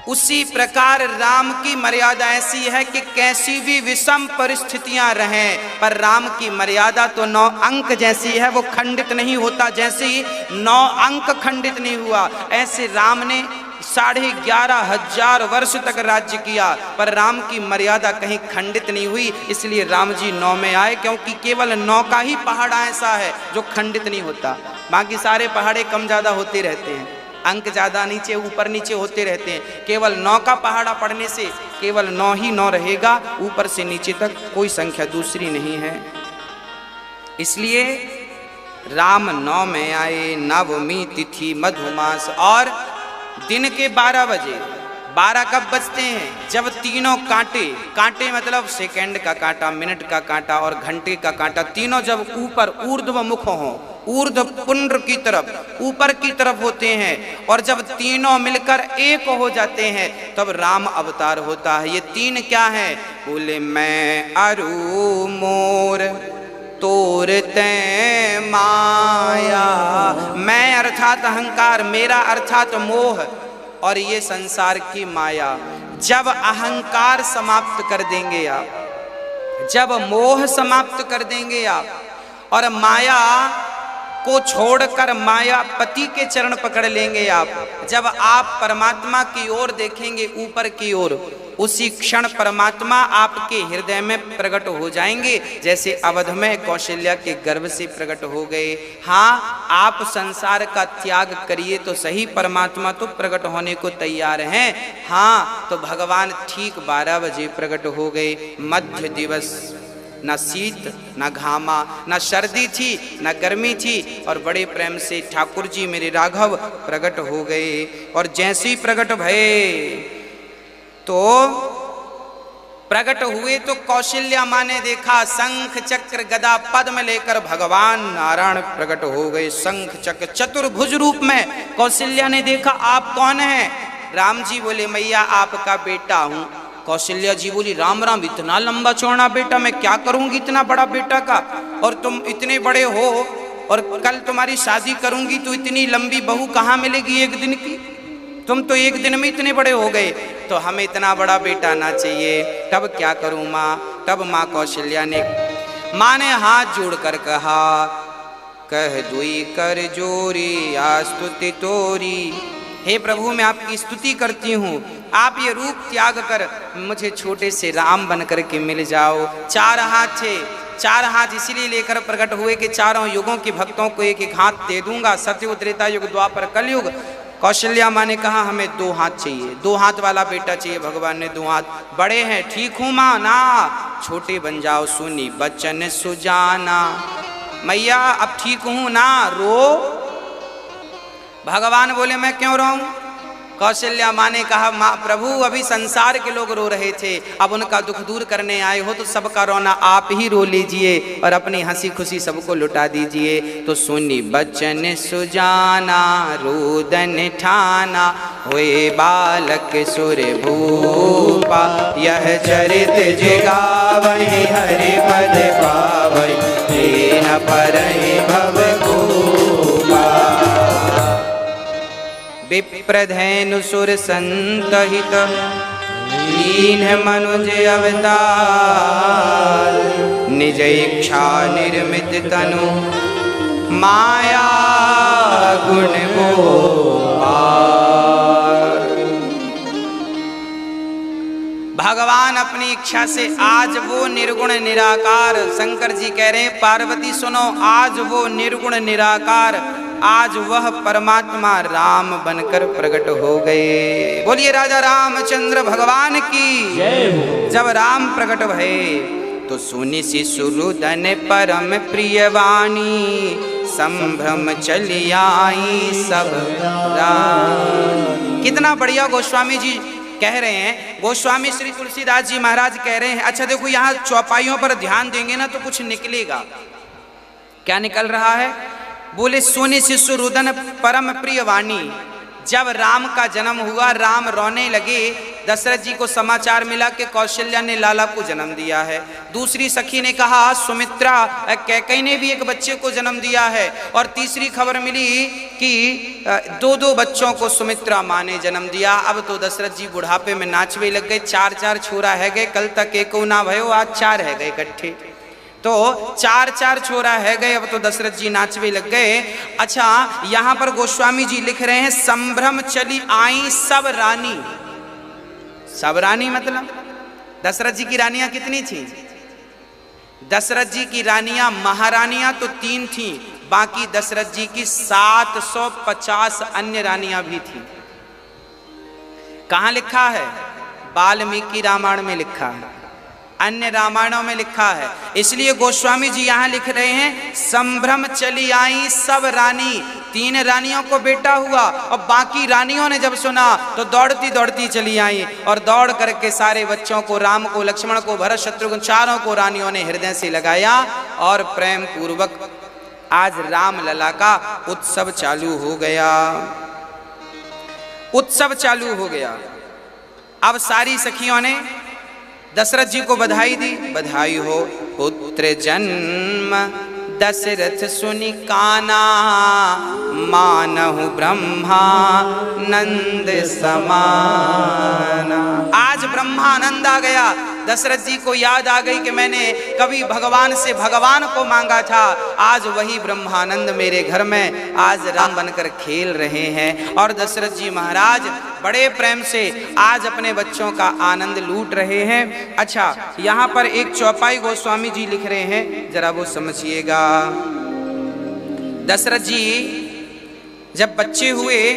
उसी प्रकार राम की मर्यादा ऐसी है कि कैसी भी विषम परिस्थितियां रहें पर राम की मर्यादा तो 9 अंक जैसी है, वो खंडित नहीं होता। जैसे 9 अंक खंडित नहीं हुआ, ऐसे राम ने 11,500 वर्ष तक राज्य किया पर राम की मर्यादा कहीं खंडित नहीं हुई। इसलिए राम जी 9 में आए, क्योंकि केवल 9 का ही पहाड़ा ऐसा है जो खंडित नहीं होता। बाकी सारे पहाड़े कम ज्यादा होते रहते हैं, अंक ज्यादा नीचे ऊपर नीचे होते रहते हैं। केवल 9 का पहाड़ा पढ़ने से केवल 9 ही 9 रहेगा, ऊपर से नीचे तक कोई संख्या दूसरी नहीं है। इसलिए राम 9 में आए। नवमी तिथि मधुमास और दिन के 12 बजे। 12 कब बजते हैं? जब तीनों कांटे, कांटे मतलब सेकंड का कांटा, मिनट का कांटा और घंटे का कांटा, तीनों जब ऊपर ऊर्ध्व मुख हों ऊर्ध्व पुंड्र की तरफ, ऊपर की तरफ होते हैं। और जब तीनों मिलकर एक हो जाते हैं तब राम अवतार होता है। ये तीन क्या है? बोले मैं अरु मोर तोरते माया। मैं अर्थात अहंकार, मेरा अर्थात मोह, और ये संसार की माया। जब अहंकार समाप्त कर देंगे आप, जब मोह समाप्त कर देंगे आप, और माया को छोड़कर माया पति के चरण पकड़ लेंगे आप, जब आप परमात्मा की ओर देखेंगे, ऊपर की ओर, उसी क्षण परमात्मा आपके हृदय में प्रकट हो जाएंगे, जैसे अवध में कौशल्या के गर्भ से प्रकट हो गए। हाँ, आप संसार का त्याग करिए तो सही, परमात्मा तो प्रकट होने को तैयार हैं। हाँ, तो भगवान ठीक 12 बजे प्रकट हो गए। मध्य दिवस, न शीत न घामा, न सर्दी थी न गर्मी थी, और बड़े प्रेम से ठाकुर जी मेरे राघव प्रकट हो गए। और जैसे ही प्रकट भये तो प्रकट हुए तो कौशल्या माँ ने देखा शंख चक्र गदा पद्म लेकर भगवान नारायण प्रकट हो गए। शंख चक्र चतुर्भुज रूप में कौशल्या ने देखा, आप कौन हैं? राम जी बोले, मैया आपका बेटा हूँ। कौशल्या जी बोली, राम राम, इतना लंबा चौड़ा बेटा, मैं क्या करूंगी इतना बड़ा बेटा का? और तुम इतने बड़े हो, और कल तुम्हारी शादी करूंगी तो इतनी लंबी बहू कहाँ मिलेगी एक दिन की? तुम तो एक दिन में इतने बड़े हो गए, तो हमें इतना बड़ा बेटा ना चाहिए। तब क्या करूं माँ? तब माँ कौशल्या ने, माँ ने हाथ जोड़कर कहा, कह दुई कर जोरी आस्तुति तोरी। हे प्रभु, मैं आपकी स्तुति करती हूँ, आप ये रूप त्याग कर मुझे छोटे से राम बन करके मिल जाओ। 4 हाथ थे, 4 हाथ इसीलिए लेकर प्रकट हुए कि चारों युगों के भक्तों को एक एक हाथ दे दूंगा, सत्ययुग त्रेता युग द्वापर कलयुग। कौशल्या माँ ने कहा, हमें 2 हाथ चाहिए, 2 हाथ वाला बेटा चाहिए। भगवान ने 2 हाथ। बड़े हैं, ठीक हूँ माँ, ना छोटे बन जाओ, सुनी बचन सुजाना। मैया अब ठीक हूँ ना, रो। भगवान बोले, मैं क्यों रोऊं? कौशल्या माँ ने कहा, माँ प्रभु, अभी संसार के लोग रो रहे थे, अब उनका दुख दूर करने आए हो तो सबका रोना आप ही रो लीजिए और अपनी हंसी खुशी सबको लुटा दीजिए। तो सुनी बचन सुजाना रोदन ठाना, हुए बालक सुर भूपा, यह चरित जगावहि हरि पद पावहि, दीन परहि भव भूपा। विप्रधेनु सुर संतहित, लीन मनुज अवतार, निज इच्छा निर्मित तनु, माया गुण गोपार। भगवान अपनी इच्छा से आज वो निर्गुण निराकार, शंकर जी कह रहे हैं, पार्वती सुनो, आज वो निर्गुण निराकार, आज वह परमात्मा राम बनकर प्रकट हो गए। बोलिए राजा रामचंद्र भगवान की। जब राम प्रकट भये तो सुनि शिशुरुदन परम प्रिय वाणी, संभ्रम चली आई सब रानी। कितना बढ़िया गोस्वामी जी कह रहे हैं। गोस्वामी श्री तुलसीदास जी महाराज कह रहे हैं, अच्छा देखो, यहाँ चौपाइयों पर ध्यान देंगे ना तो कुछ निकलेगा। क्या निकल रहा है? बोले, सोने शिशु रुदन परम प्रिय वाणी। जब राम का जन्म हुआ, राम रोने लगे। दशरथ जी को समाचार मिला कि कौशल्या ने लाला को जन्म दिया है। दूसरी सखी ने कहा, सुमित्रा कैकेयी ने भी एक बच्चे को जन्म दिया है। और तीसरी खबर मिली कि 2 बच्चों को सुमित्रा माँ ने जन्म दिया। अब तो दशरथ जी बुढ़ापे में नाचवे लग गए। 4 छोरा है गए, कल तक एक ना भयो, आज 4 है गए इकट्ठे। तो 4 छोरा है गए, अब तो दशरथ जी नाचवे लग गए। अच्छा, यहाँ पर गोस्वामी जी लिख रहे हैं, संभ्रम चली आई सब रानी। सब रानी मतलब दशरथ जी की रानियां कितनी थी? दशरथ जी की रानियां महारानियां तो 3 थी, बाकी दशरथ जी की 750 अन्य रानियां भी थी। कहाँ लिखा है? वाल्मीकि रामायण में लिखा है, अन्य रामायणों में लिखा है। इसलिए गोस्वामी जी यहाँ लिख रहे हैं, संभ्रम चली आई सब रानी। 3 रानियों को बेटा हुआ और बाकी रानियों ने जब सुना तो दौड़ती दौड़ती चली आई और दौड़ करके सारे बच्चों को, राम को, लक्ष्मण को, भरत, शत्रुघ्न, चारों को रानियों ने हृदय से लगाया और प्रेम पूर्वक आज रामलला का उत्सव चालू हो गया, उत्सव चालू हो गया। अब सारी सखियों ने दशरथ जी को बधाई दी, बधाई हो पुत्र जन्म दशरथ सुनि काना, मानहु ब्रह्मानंद समाना। आज ब्रह्मानंद आ गया, दशरथ जी को याद आ गई कि मैंने कभी भगवान से भगवान को मांगा था, आज वही ब्रह्मानंद मेरे घर में आज राम बनकर खेल रहे हैं। और दशरथ जी महाराज बड़े प्रेम से आज अपने बच्चों का आनंद लूट रहे हैं। अच्छा, यहाँ पर एक चौपाई गोस्वामी जी लिख रहे हैं, जरा वो समझिएगा। दशरथ जी जब बच्चे हुए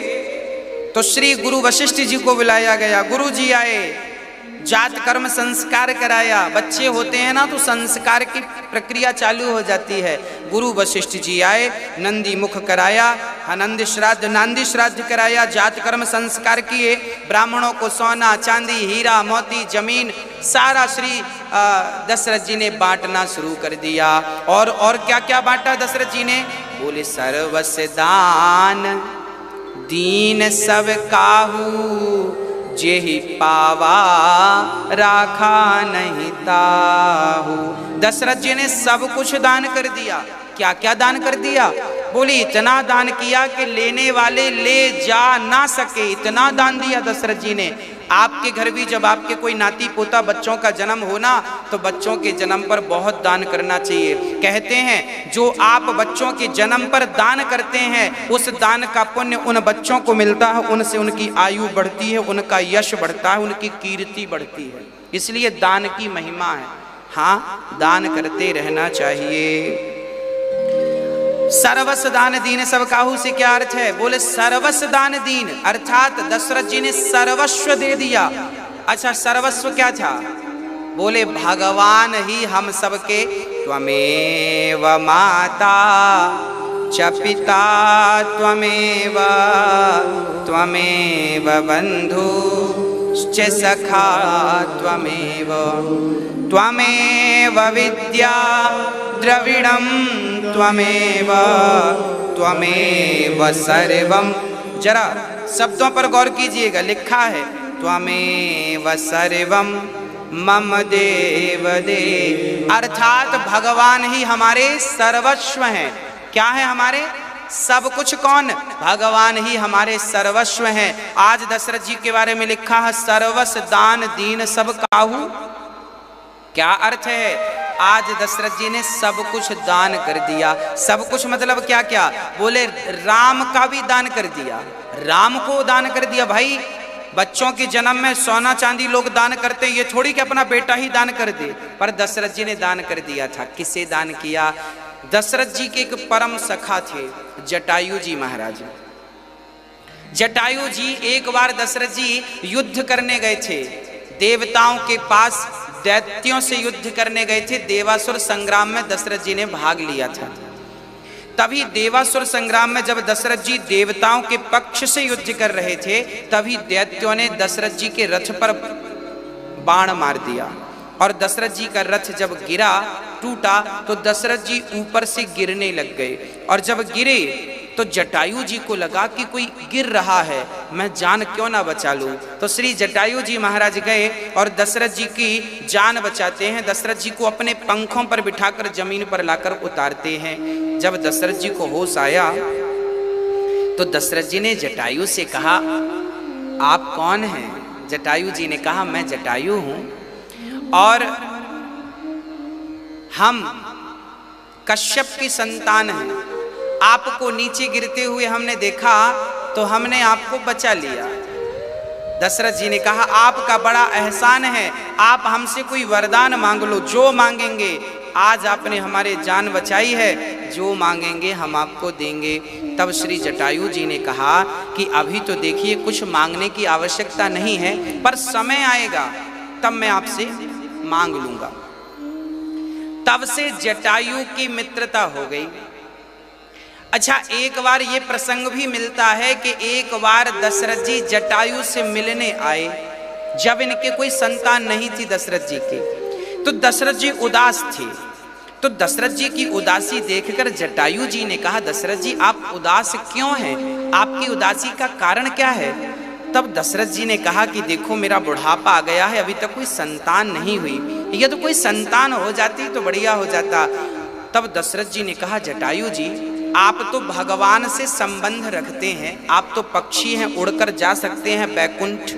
तो श्री गुरु वशिष्ठ जी को बुलाया गया। गुरु जी आए, जात कर्म संस्कार कराया। बच्चे होते हैं ना तो संस्कार की प्रक्रिया चालू हो जाती है। गुरु वशिष्ठ जी आए, नंदी मुख कराया, नांदी श्राद्ध कराया, जात कर्म संस्कार किए। ब्राह्मणों को सोना चांदी हीरा मोती जमीन सारा श्री दशरथ जी ने बांटना शुरू कर दिया। और क्या क्या बांटा दशरथ जी ने? बोले सर्वस दान दीन सब काहू, जेहि पावा राखा नहीं ताहू। दशरथ जी ने सब कुछ दान कर दिया। क्या क्या दान कर दिया? बोले इतना दान किया कि लेने वाले ले जा ना सके, इतना दान दिया दशरथ जी ने। आपके घर भी जब आपके कोई नाती पोता बच्चों का जन्म हो ना, तो बच्चों के जन्म पर बहुत दान करना चाहिए। कहते हैं जो आप बच्चों के जन्म पर दान करते हैं, उस दान का पुण्य उन बच्चों को मिलता है, उनसे उनकी आयु बढ़ती है, उनका यश बढ़ता है, उनकी कीर्ति बढ़ती है। इसलिए दान की महिमा है। हाँ, दान करते रहना चाहिए। सर्वस्व दान दीन सब काहू से क्या अर्थ है? बोले सर्वस्व दान दीन अर्थात दशरथ जी ने सर्वस्व दे दिया। अच्छा, सर्वस्व क्या था? बोले भगवान ही हम सबके, त्वमेव माता च पिता त्वमेव, त्वमेव बंधु च सखा त्वमेव, त्वमेव विद्या द्रविणं त्वमेव, त्वमेव सर्वं। जरा शब्दों पर गौर कीजिएगा, लिखा है त्वमेव सर्वं मम देव देव, अर्थात भगवान ही हमारे सर्वस्व हैं। क्या है हमारे? सब कुछ। कौन? भगवान ही हमारे सर्वस्व हैं। आज दशरथ जी के बारे में लिखा है सर्वस्व दान दीन सब काहू। क्या अर्थ है? आज दशरथ जी ने सब कुछ दान कर दिया। सब कुछ मतलब क्या क्या? बोले राम का भी दान कर दिया, राम को दान कर दिया। भाई बच्चों के जन्म में सोना चांदी लोग दान करते हैं, ये थोड़ी कि अपना बेटा ही दान कर दे, पर दशरथ जी ने दान कर दिया था। किसे दान किया? दशरथ जी के एक परम सखा थे, जटायु जी महाराज। जटायु जी एक बार दशरथ जी युद्ध करने गए थे, देवताओं के पास दैत्यों से युद्ध करने गए थे। देवासुर संग्राम में दशरथ जी ने भाग लिया था। तभी देवासुर संग्राम में जब दशरथ जी देवताओं के पक्ष से युद्ध कर रहे थे, तभी दैत्यों ने दशरथ जी के रथ पर बाण मार दिया। और दशरथ जी का रथ जब गिरा टूटा तो दशरथ जी ऊपर से गिरने लग गए। और जब गिरे तो जटायु जी को लगा कि कोई गिर रहा है, मैं जान क्यों ना बचा लूं। तो श्री जटायु जी महाराज गए और दशरथ जी की जान बचाते हैं। दशरथ जी को अपने पंखों पर बिठाकर जमीन पर लाकर उतारते हैं। जब दशरथ जी को होश आया तो दशरथ जी ने जटायु से कहा, आप कौन हैं? जटायु जी ने कहा, मैं जटायु हूं और हम कश्यप की संतान हैं। आपको नीचे गिरते हुए हमने देखा तो हमने आपको बचा लिया। दशरथ जी ने कहा, आपका बड़ा एहसान है, आप हमसे कोई वरदान मांग लो, जो मांगेंगे। आज आपने हमारे जान बचाई है, जो मांगेंगे हम आपको देंगे। तब श्री जटायु जी ने कहा कि अभी तो देखिए कुछ मांगने की आवश्यकता नहीं है, पर समय आएगा तब मैं आपसे मांग लूंगा। तब से जटायु की मित्रता हो गई। अच्छा, एक बार ये प्रसंग भी मिलता है कि एक बार दशरथ जी जटायु से मिलने आए, जब इनके कोई संतान नहीं थी दशरथ जी की। तो दशरथ जी उदास थे। तो दशरथ जी की उदासी देखकर जटायु जी ने कहा, दशरथ जी आप उदास क्यों हैं? आपकी उदासी का कारण क्या है? तब दशरथ जी ने कहा कि देखो मेरा बुढ़ापा आ गया है, अभी तक कोई संतान नहीं हुई, ये तो कोई संतान हो जाती तो बढ़िया हो जाता। तब दशरथ जी ने कहा, जटायु जी आप तो भगवान से संबंध रखते हैं, आप तो पक्षी हैं, उड़कर जा सकते हैं बैकुंठ।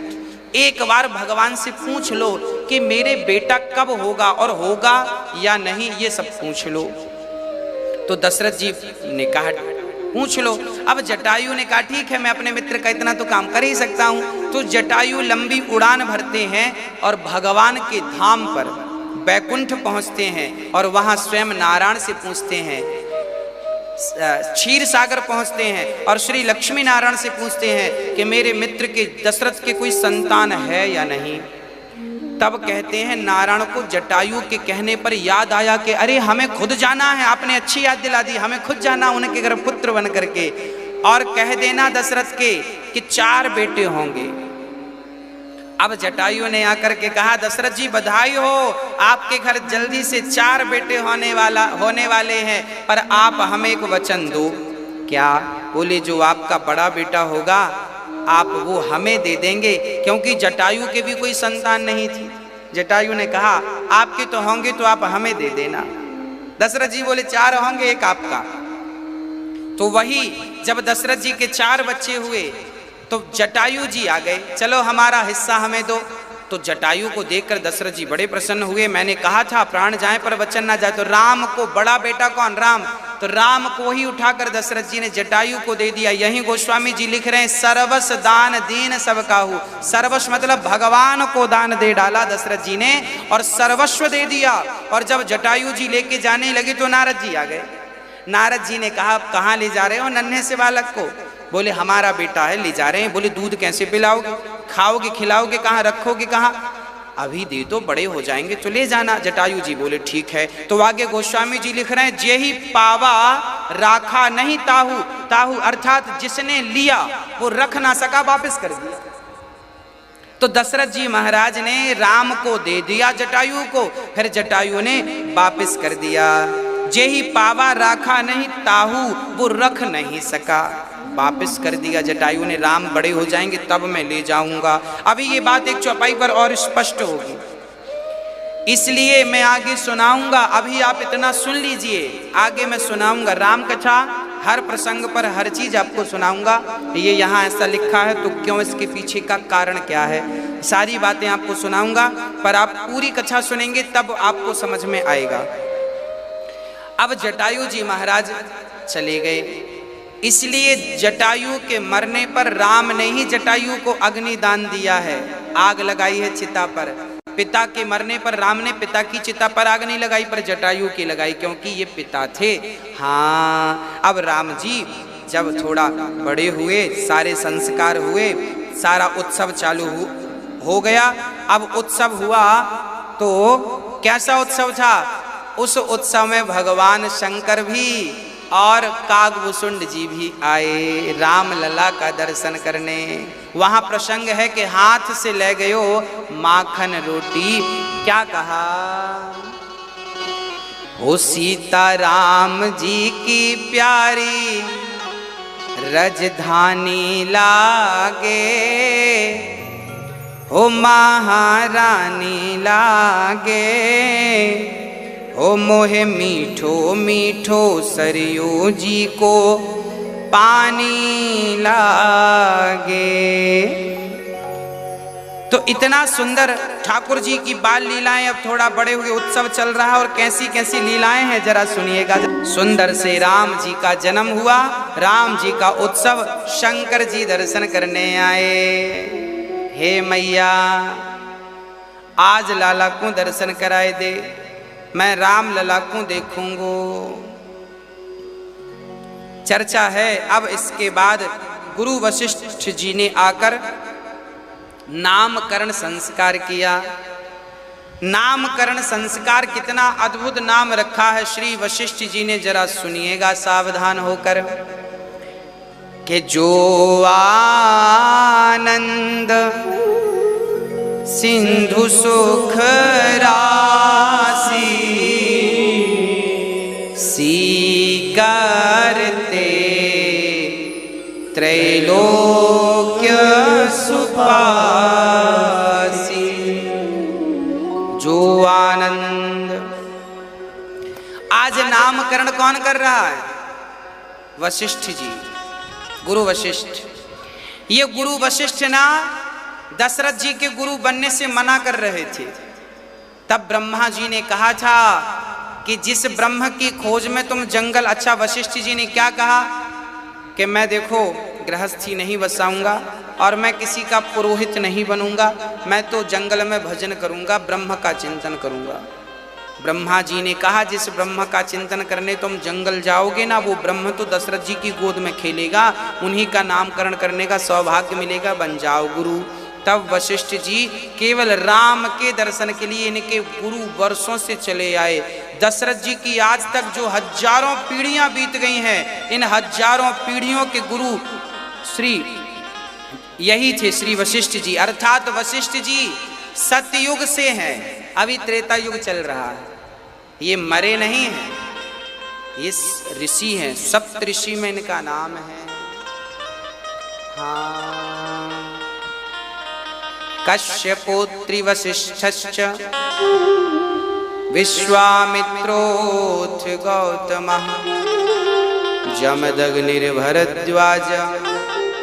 एक बार भगवान से पूछ लो कि मेरे बेटा कब होगा और होगा या नहीं, ये सब पूछ लो। तो दशरथ जी ने कहा पूछ लो। अब जटायु ने कहा ठीक है, मैं अपने मित्र का इतना तो काम कर ही सकता हूं। तो जटायु लंबी उड़ान भरते हैं और भगवान के धाम पर बैकुंठ पहुंचते हैं और वहां स्वयं नारायण से पूछते हैं, क्षीर सागर पहुंचते हैं और श्री लक्ष्मी नारायण से पूछते हैं कि मेरे मित्र के दशरथ के कोई संतान है या नहीं। तब कहते हैं नारायण को जटायु के कहने पर याद आया कि अरे हमें खुद जाना है, आपने अच्छी याद दिला दी, हमें खुद जाना उनके घर पुत्र बन करके, और कह देना दशरथ के कि 4 बेटे होंगे। अब जटायु ने आकर के कहा, दशरथ जी बधाई हो, आपके घर जल्दी से 4 बेटे होने वाले हैं, पर आप हमें एक वचन दो। क्या? बोले जो आपका बड़ा बेटा होगा आप वो हमें दे देंगे, क्योंकि जटायु के भी कोई संतान नहीं थी। जटायु ने कहा आपके तो होंगे तो आप हमें दे देना। दशरथ जी बोले 4 होंगे, एक आपका। तो वही जब दशरथ जी के 4 बच्चे हुए तो जटायु जी आ गए, चलो हमारा हिस्सा हमें दो। तो जटायु को देखकर दशरथ जी बड़े प्रसन्न हुए। मैंने कहा था प्राण जाए पर वचन ना जाए। तो राम को, बड़ा बेटा कौन? राम। तो राम को ही उठाकर दशरथ जी ने जटायु को दे दिया। यही गोस्वामी जी लिख रहे हैं, सर्वस दान दीन सब काहू। सर्वस मतलब भगवान को दान दे डाला दशरथ जी ने और सर्वस्व दे दिया। और जब जटायु जी लेके जाने लगे तो नारद जी आ गए। नारद जी ने कहा आप कहाँ ले जा रहे हो नन्हे से बालक को? बोले हमारा बेटा है, ले जा रहे हैं। बोले दूध कैसे पिलाओगे, खाओगे, खिलाओगे कहाँ, रखोगे कहाँ? अभी दे दो, बड़े हो जाएंगे तो ले जाना। जटायु जी बोले ठीक है। तो आगे गोस्वामी जी लिख रहे हैं, जे ही पावा राखा नहीं ताहू। ताहू अर्थात जिसने लिया वो रख ना सका, वापस कर दिया। तो दशरथ जी महाराज ने राम को दे दिया जटायु को, फिर जटायु ने वापस कर दिया। जे ही पावा राखा नहीं ताहू, वो रख नहीं सका, वापस कर दिया जटायु ने। राम बड़े हो जाएंगे तब मैं ले जाऊंगा। अभी ये बात एक चौपाई पर और स्पष्ट होगी, इसलिए मैं आगे सुनाऊंगा। अभी आप इतना सुन लीजिए, आगे मैं सुनाऊंगा राम कथा। हर प्रसंग पर हर चीज आपको सुनाऊंगा। ये यहाँ ऐसा लिखा है तो क्यों, इसके पीछे का कारण क्या है, सारी बातें आपको सुनाऊंगा। पर आप पूरी कथा सुनेंगे तब आपको समझ में आएगा। अब जटायु जी महाराज चले गए, इसलिए जटायु के मरने पर राम ने ही जटायु को अग्नि दान दिया है, आग लगाई है चिता पर। पिता के मरने पर राम ने पिता की चिता पर आग नहीं लगाई, पर जटायु की लगाई, क्योंकि ये पिता थे। हाँ, अब राम जी जब थोड़ा बड़े हुए, सारे संस्कार हुए, सारा उत्सव चालू हो गया। अब उत्सव हुआ तो कैसा उत्सव था? उस उत्सव में भगवान शंकर भी और कागभूषुंड जी भी आए राम लला का दर्शन करने। वहां प्रसंग है कि हाथ से ले गयो माखन रोटी। क्या कहा? ओ सीता राम जी की प्यारी राजधानी लागे, ओ महारानी लागे, ओ मोहे मीठो मीठो सरयू जी को पानी लागे। तो इतना सुंदर ठाकुर जी की बाल लीलाएं, अब थोड़ा बड़े हुए उत्सव चल रहा है और कैसी कैसी लीलाएं हैं जरा सुनिएगा। सुंदर से राम जी का जन्म हुआ, राम जी का उत्सव, शंकर जी दर्शन करने आए। हे मैया आज लाला को दर्शन कराए दे, मैं राम लला को देखूंगो। चर्चा है। अब इसके बाद गुरु वशिष्ठ जी ने आकर नामकरण संस्कार किया। नामकरण संस्कार कितना अद्भुत नाम रखा है श्री वशिष्ठ जी ने, जरा सुनिएगा सावधान होकर। कि जो आनंद सिंधु सुख राशि, जो आनंद। आज नामकरण कौन कर रहा है? वशिष्ठ जी, गुरु वशिष्ठ। ये गुरु वशिष्ठ ना दशरथ जी के गुरु बनने से मना कर रहे थे। तब ब्रह्मा जी ने कहा था कि जिस ब्रह्म की खोज में तुम जंगल, अच्छा वशिष्ठ जी ने क्या कहा कि मैं देखो गृहस्थी नहीं बसाऊंगा और मैं किसी का पुरोहित नहीं बनूंगा, मैं तो जंगल में भजन करूंगा, ब्रह्म का चिंतन करूंगा। ब्रह्मा जी ने कहा जिस ब्रह्म का चिंतन करने तुम जंगल जाओगे ना, वो ब्रह्म तो दशरथ जी की गोद में खेलेगा, उन्हीं का नामकरण करने का सौभाग्य मिलेगा, बन जाओ गुरु। तब वशिष्ठ जी केवल राम के दर्शन के लिए इनके गुरु वर्षों से चले आए। दशरथ जी की आज तक जो हजारों पीढ़ियां बीत गई हैं, इन हजारों पीढ़ियों के गुरु श्री यही थे, श्री वशिष्ठ जी। अर्थात वशिष्ठ जी सतयुग से हैं, अभी त्रेता युग चल रहा है, ये मरे नहीं हैं, ये ऋषि हैं, सप्त ऋषि में इनका नाम है। हाँ, कश्यपोत्रि वशिष्ठश्च विश्वामित्रोऽथ गौतमः जमदग्निर्भरद्वाज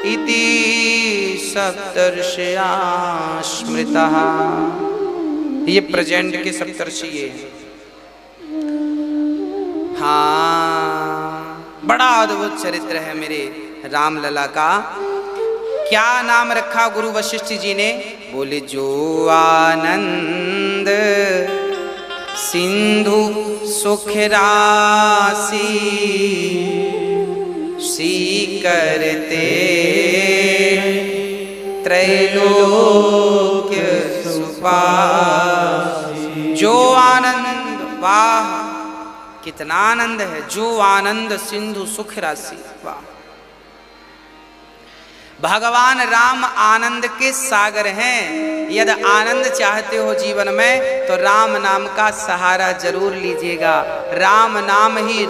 इति सप्तर्षया स्मृतः। ये प्रेजेंट के सप्तर्षि ये। हाँ, बड़ा अद्भुत चरित्र है मेरे रामलला का। क्या नाम रखा गुरु वशिष्ठ जी ने? बोले जो आनंद सिंधु सुख राशि करते त्रैलोक सुपासी। जो आनंद, वाह कितना आनंद है। जो आनंद सिंधु सुख राशि, वाह। भगवान राम आनंद के सागर हैं। यदि आनंद चाहते हो जीवन में तो राम नाम का सहारा जरूर लीजिएगा। राम ही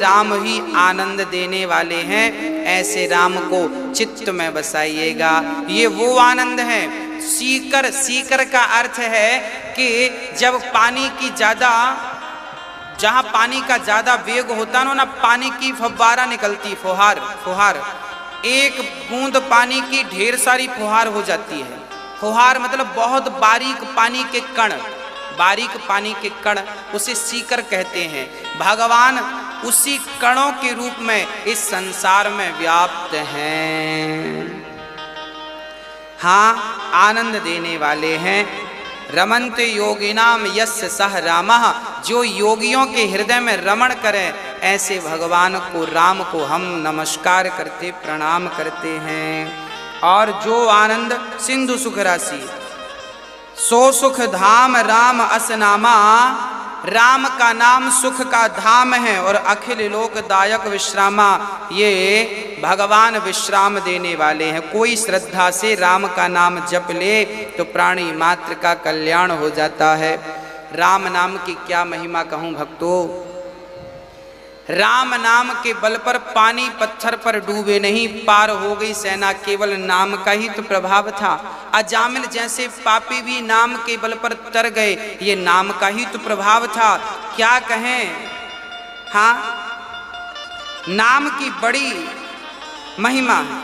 आनंद देने वाले हैं। ऐसे राम को चित्त में बसाइएगा। ये वो आनंद है। सीकर का अर्थ है कि जब पानी की ज्यादा, जहां पानी का ज्यादा वेग होता ना, पानी की फव्वारा निकलती, फुहार, एक बूंद पानी की ढेर सारी फुहार हो जाती है। फुहार मतलब बहुत बारीक पानी के कण, उसे सीकर कहते हैं। भगवान उसी कणों के रूप में इस संसार में व्याप्त हैं। हाँ, आनंद देने वाले हैं। रमन्ते योगिनाम यस्य सह रामः, जो योगियों के हृदय में रमण करें, ऐसे भगवान को, राम को हम नमस्कार करते, प्रणाम करते हैं। और जो आनंद सिंधु सुख राशि, सो सुख धाम राम असनामा, राम का नाम सुख का धाम है और अखिल लोकदायक विश्रामा, ये भगवान विश्राम देने वाले हैं। कोई श्रद्धा से राम का नाम जप ले तो प्राणी मात्र का कल्याण हो जाता है। राम नाम की क्या महिमा कहूँ भक्तों। राम नाम के बल पर पानी पत्थर पर डूबे नहीं, पार हो गई सेना, केवल नाम का ही तो प्रभाव था। अजामिल जैसे पापी भी नाम के बल पर तर गए, ये नाम का ही तो प्रभाव था। क्या कहें। हाँ, नाम की बड़ी महिमा है।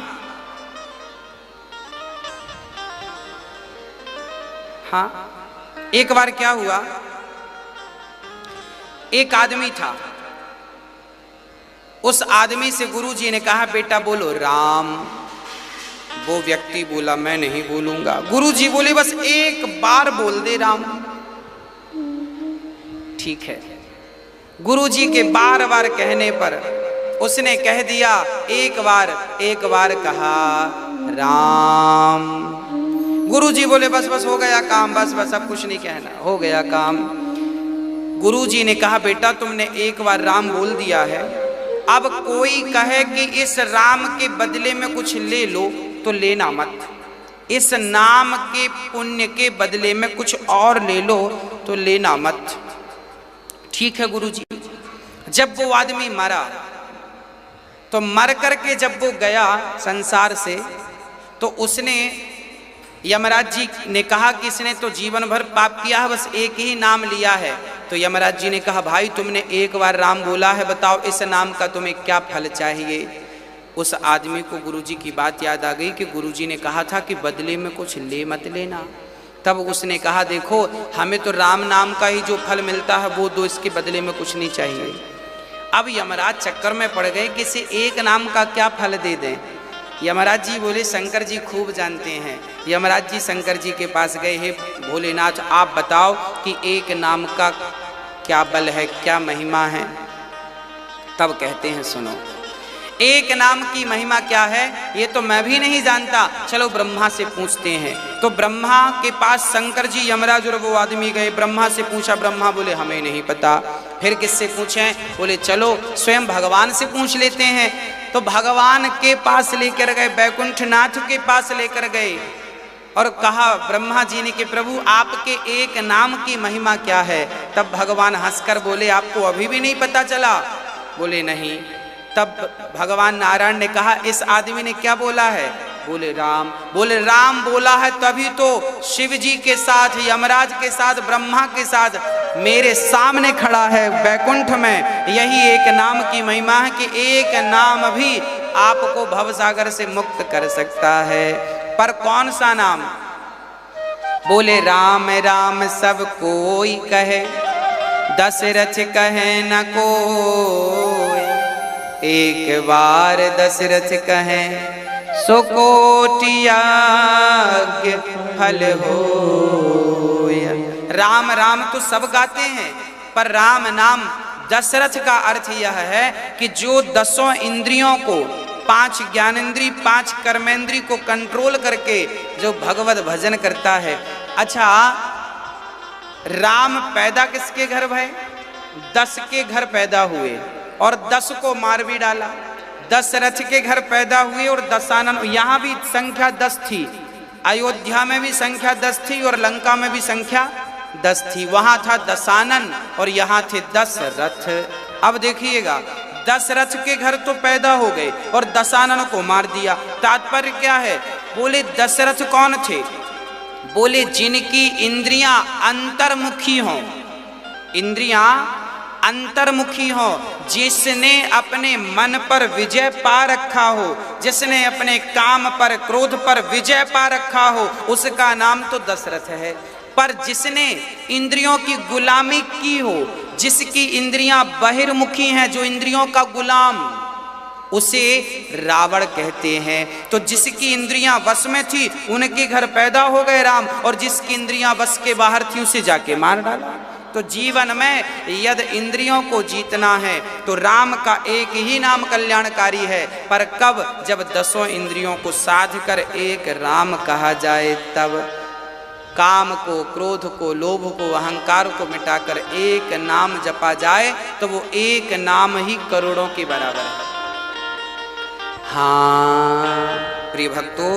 हाँ, एक बार क्या हुआ, एक आदमी था, उस आदमी से गुरुजी ने कहा बेटा बोलो राम। वो व्यक्ति बोला मैं नहीं बोलूंगा। गुरुजी बोले बस एक बार बोल दे राम। ठीक है। गुरुजी के बार बार कहने पर उसने कह दिया, एक बार कहा राम। गुरुजी बोले बस बस हो गया काम, बस बस अब कुछ नहीं कहना, हो गया काम। गुरुजी ने कहा बेटा तुमने एक बार राम बोल दिया है, अब कोई कहे कि इस राम के बदले में कुछ ले लो तो लेना मत। इस नाम के पुण्य के बदले में कुछ और ले लो तो लेना मत। ठीक है गुरुजी। जब वो आदमी मरा तो मर करके जब वो गया संसार से, तो उसने यमराज जी ने कहा कि इसने तो जीवन भर पाप किया है, बस एक ही नाम लिया है। तो यमराज जी ने कहा भाई तुमने एक बार राम बोला है, बताओ इस नाम का तुम्हें क्या फल चाहिए। उस आदमी को गुरुजी की बात याद आ गई कि गुरुजी ने कहा था कि बदले में कुछ ले मत लेना। तब उसने कहा देखो हमें तो राम नाम का ही जो फल मिलता है वो दो, इसके बदले में कुछ नहीं चाहिए। अब यमराज चक्कर में पड़ गए कि इसे एक नाम का क्या फल दे दें। यमराज जी बोले शंकर जी खूब जानते हैं। यमराज जी शंकर जी के पास गए, हे भोलेनाथ आप बताओ कि एक नाम का क्या बल है, क्या महिमा है। तब कहते हैं सुनो, एक नाम की महिमा क्या है ये तो मैं भी नहीं जानता, चलो ब्रह्मा से पूछते हैं। तो ब्रह्मा के पास शंकर जी यमराज और वो आदमी गए, ब्रह्मा से पूछा, ब्रह्मा बोले हमें नहीं पता। फिर किससे पूछें, बोले चलो स्वयं भगवान से पूछ लेते हैं। तो भगवान के पास लेकर गए, बैकुंठनाथ के पास लेकर गए और कहा ब्रह्मा जी ने कि प्रभु आपके एक नाम की महिमा क्या है। तब भगवान हंसकर बोले आपको अभी भी नहीं पता चला। बोले नहीं। तब भगवान नारायण ने कहा इस आदमी ने क्या बोला है। बोले राम। बोले राम बोला है तभी तो शिव जी के साथ, यमराज के साथ, ब्रह्मा के साथ मेरे सामने खड़ा है बैकुंठ में। यही एक नाम की महिमा है कि एक नाम भी आपको भवसागर से मुक्त कर सकता है। पर कौन सा नाम। बोले राम राम सब कोई कहे, दशरथ कहे न कोई। एक बार दशरथ कहे सो कोटि यज्ञ फल होय। राम राम तो सब गाते हैं, पर राम नाम दशरथ का अर्थ यह है कि जो 10 इंद्रियों को, 5 ज्ञानेंद्री 5 कर्मेंद्री को कंट्रोल करके जो भगवत भजन करता है। अच्छा राम पैदा किसके घर भय, 10 के घर पैदा हुए और 10 को मार भी डाला। दशरथ के घर पैदा हुए और दशानन, यहाँ भी संख्या 10 थी, अयोध्या में भी संख्या 10 थी और लंका में भी संख्या 10 थी। वहां था दशानन और यहाँ थे दशरथ। अब देखिएगा दशरथ के घर तो पैदा हो गए और दशानन को मार दिया। तात्पर्य क्या है। बोले दशरथ कौन थे। बोले जिनकी इंद्रियां अंतर्मुखी हों, इंद्रियां अंतर्मुखी हो, जिसने अपने मन पर विजय पा रखा हो, जिसने अपने काम पर, क्रोध पर विजय पा रखा हो, उसका नाम तो दशरथ है। पर जिसने इंद्रियों की गुलामी की हो, जिसकी इंद्रियां बहिर्मुखी हैं, जो इंद्रियों का गुलाम, उसे रावण कहते हैं। तो जिसकी इंद्रियां वश में थी उनके घर पैदा हो गए राम, और जिसकी इंद्रियां वश के बाहर थी उसे जाके मार डाला। तो जीवन में यदि इंद्रियों को जीतना है तो राम का एक ही नाम कल्याणकारी है। पर कब, जब 10 इंद्रियों को साध कर एक राम कहा जाए तब। काम को, क्रोध को, लोभ को, अहंकार को मिटाकर एक नाम जपा जाए तो वो एक नाम ही करोड़ों के बराबर है। हाँ प्रिय भक्तों,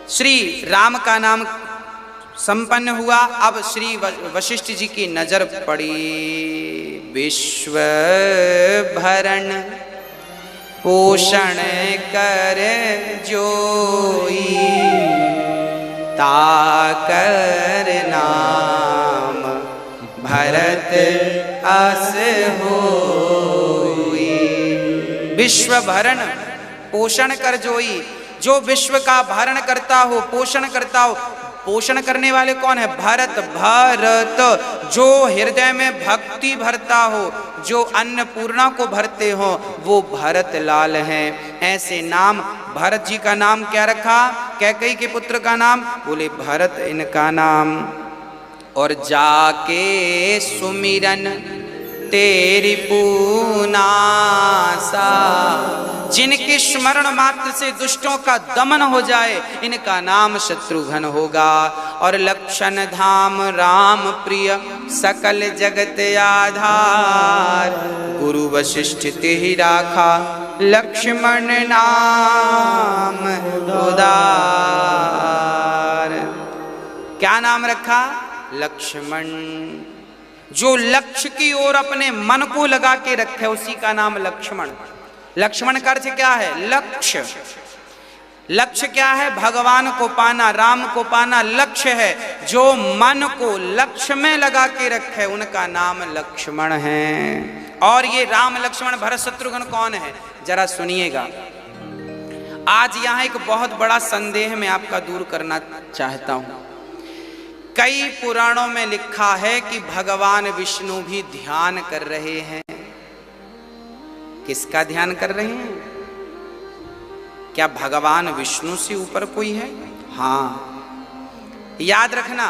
श्री राम का नाम संपन्न हुआ। अब श्री वशिष्ठ जी की नजर पड़ी। विश्व भरण पोषण कर जोई, ताकर नाम भरत अस होई। विश्व भरण पोषण कर जोई, जो विश्व का भरण करता हो, पोषण करता हो। पोषण करने वाले कौन है। भरत। भरत जो हृदय में भक्ति भरता हो, जो अन्नपूर्णा को भरते हो, वो भरत लाल हैं। ऐसे नाम, भरत जी का नाम क्या रखा, कैकेयी के पुत्र का नाम, बोले भरत इनका नाम। और जाके सुमिरन तेरी पूनासा, जिनके स्मरण मात्र से दुष्टों का दमन हो जाए, इनका नाम शत्रुघ्न होगा। और लक्षण धाम राम प्रिय सकल जगत आधार, गुरु वशिष्ठ तेहि राखा लक्ष्मण नाम उदार। क्या नाम रखा, लक्ष्मण। जो लक्ष्य की ओर अपने मन को लगा के रखे उसी का नाम लक्ष्मण। लक्ष्मण का अर्थ क्या है, लक्ष्य। लक्ष्य क्या है? भगवान को पाना, राम को पाना लक्ष्य है। जो मन को लक्ष्य में लगा के रखे उनका नाम लक्ष्मण है। और ये राम लक्ष्मण भरत शत्रुघ्न कौन है? जरा सुनिएगा। आज यहां एक बहुत बड़ा संदेह मैं आपका दूर करना चाहता हूं। कई पुराणों में लिखा है कि भगवान विष्णु भी ध्यान कर रहे हैं। किसका ध्यान कर रहे हैं? क्या भगवान विष्णु से ऊपर कोई है? हाँ, याद रखना,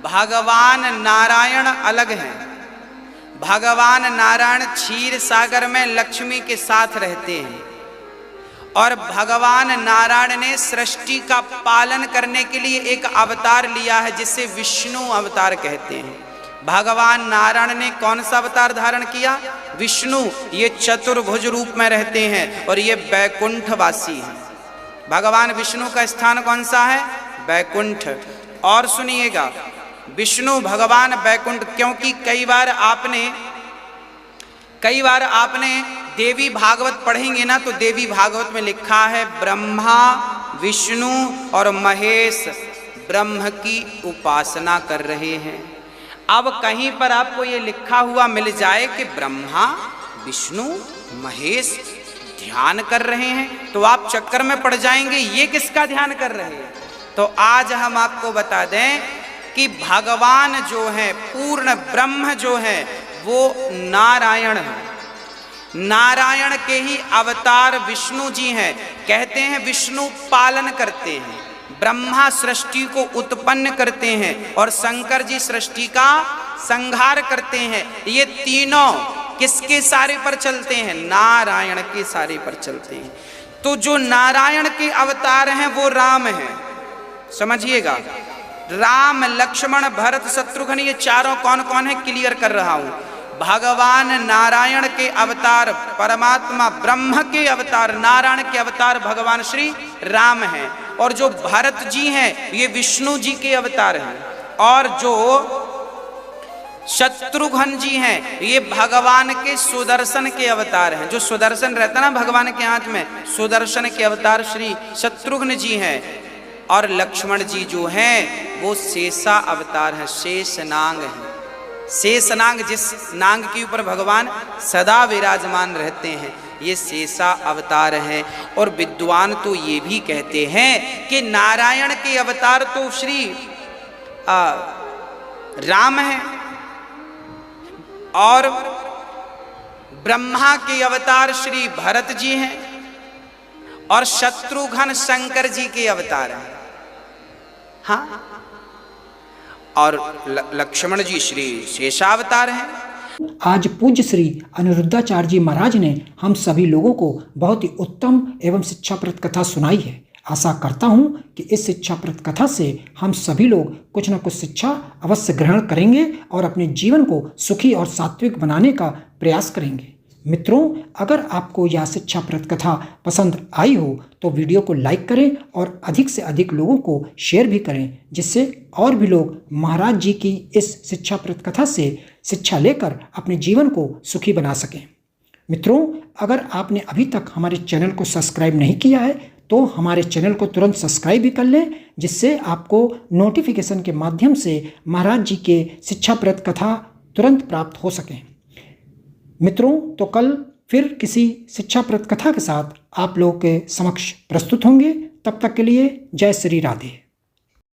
भगवान नारायण अलग हैं। भगवान नारायण क्षीर सागर में लक्ष्मी के साथ रहते हैं और भगवान नारायण ने सृष्टि का पालन करने के लिए एक अवतार लिया है जिसे विष्णु अवतार कहते हैं। भगवान नारायण ने कौन सा अवतार धारण किया? विष्णु। ये चतुर्भुज रूप में रहते हैं और ये बैकुंठवासी हैं। भगवान विष्णु का स्थान कौन सा है? बैकुंठ। और सुनिएगा, विष्णु भगवान बैकुंठ, क्योंकि कई बार आपने देवी भागवत पढ़ेंगे ना, तो देवी भागवत में लिखा है ब्रह्मा विष्णु और महेश ब्रह्म की उपासना कर रहे हैं। अब कहीं पर आपको ये लिखा हुआ मिल जाए कि ब्रह्मा विष्णु महेश ध्यान कर रहे हैं, तो आप चक्कर में पड़ जाएंगे, ये किसका ध्यान कर रहे हैं? तो आज हम आपको बता दें कि भगवान जो है, पूर्ण ब्रह्म जो है, वो नारायण है। नारायण के ही अवतार विष्णु जी हैं। कहते हैं विष्णु पालन करते हैं, ब्रह्मा सृष्टि को उत्पन्न करते हैं और शंकर जी सृष्टि का संहार करते हैं। ये तीनों किसके सारे पर चलते हैं? नारायण के सारे पर चलते हैं। तो जो नारायण के अवतार हैं वो राम हैं, समझिएगा। राम लक्ष्मण भरत शत्रुघ्न, ये चारों कौन कौन है क्लियर कर रहा हूं। भगवान नारायण के अवतार, परमात्मा ब्रह्म के अवतार, नारायण के अवतार भगवान श्री राम हैं। और जो भरत जी हैं ये विष्णु जी के अवतार हैं। और जो शत्रुघ्न जी हैं ये भगवान के सुदर्शन के अवतार हैं। जो सुदर्शन रहता ना भगवान के हाथ में, सुदर्शन के अवतार श्री शत्रुघ्न जी हैं। और लक्ष्मण जी जो हैं वो शेषा अवतार हैं, शेष नाग हैं। शेष नाग, जिस नाग के ऊपर भगवान सदा विराजमान रहते हैं, ये शेषा अवतार हैं। और विद्वान तो ये भी कहते हैं कि नारायण के अवतार तो श्री राम हैं और ब्रह्मा के अवतार श्री भरत जी हैं और शत्रुघ्न शंकर जी के अवतार हैं। हाँ, और लक्ष्मण जी श्री शेषावतार हैं। आज पूज्य श्री अनिरुद्धाचार्य जी महाराज ने हम सभी लोगों को बहुत ही उत्तम एवं शिक्षाप्रद कथा सुनाई है। आशा करता हूँ कि इस शिक्षाप्रद कथा से हम सभी लोग कुछ न कुछ शिक्षा अवश्य ग्रहण करेंगे और अपने जीवन को सुखी और सात्विक बनाने का प्रयास करेंगे। मित्रों, अगर आपको यह शिक्षाप्रद कथा पसंद आई हो तो वीडियो को लाइक करें और अधिक से अधिक लोगों को शेयर भी करें, जिससे और भी लोग महाराज जी की इस शिक्षाप्रद कथा से शिक्षा लेकर अपने जीवन को सुखी बना सकें। मित्रों, अगर आपने अभी तक हमारे चैनल को सब्सक्राइब नहीं किया है तो हमारे चैनल को तुरंत सब्सक्राइब भी कर लें, जिससे आपको नोटिफिकेशन के माध्यम से महाराज जी के शिक्षाप्रद कथा तुरंत प्राप्त हो सकें। मित्रों, तो कल फिर किसी शिक्षाप्रद कथा के साथ आप लोगों के समक्ष प्रस्तुत होंगे। तब तक के लिए जय श्री राधे।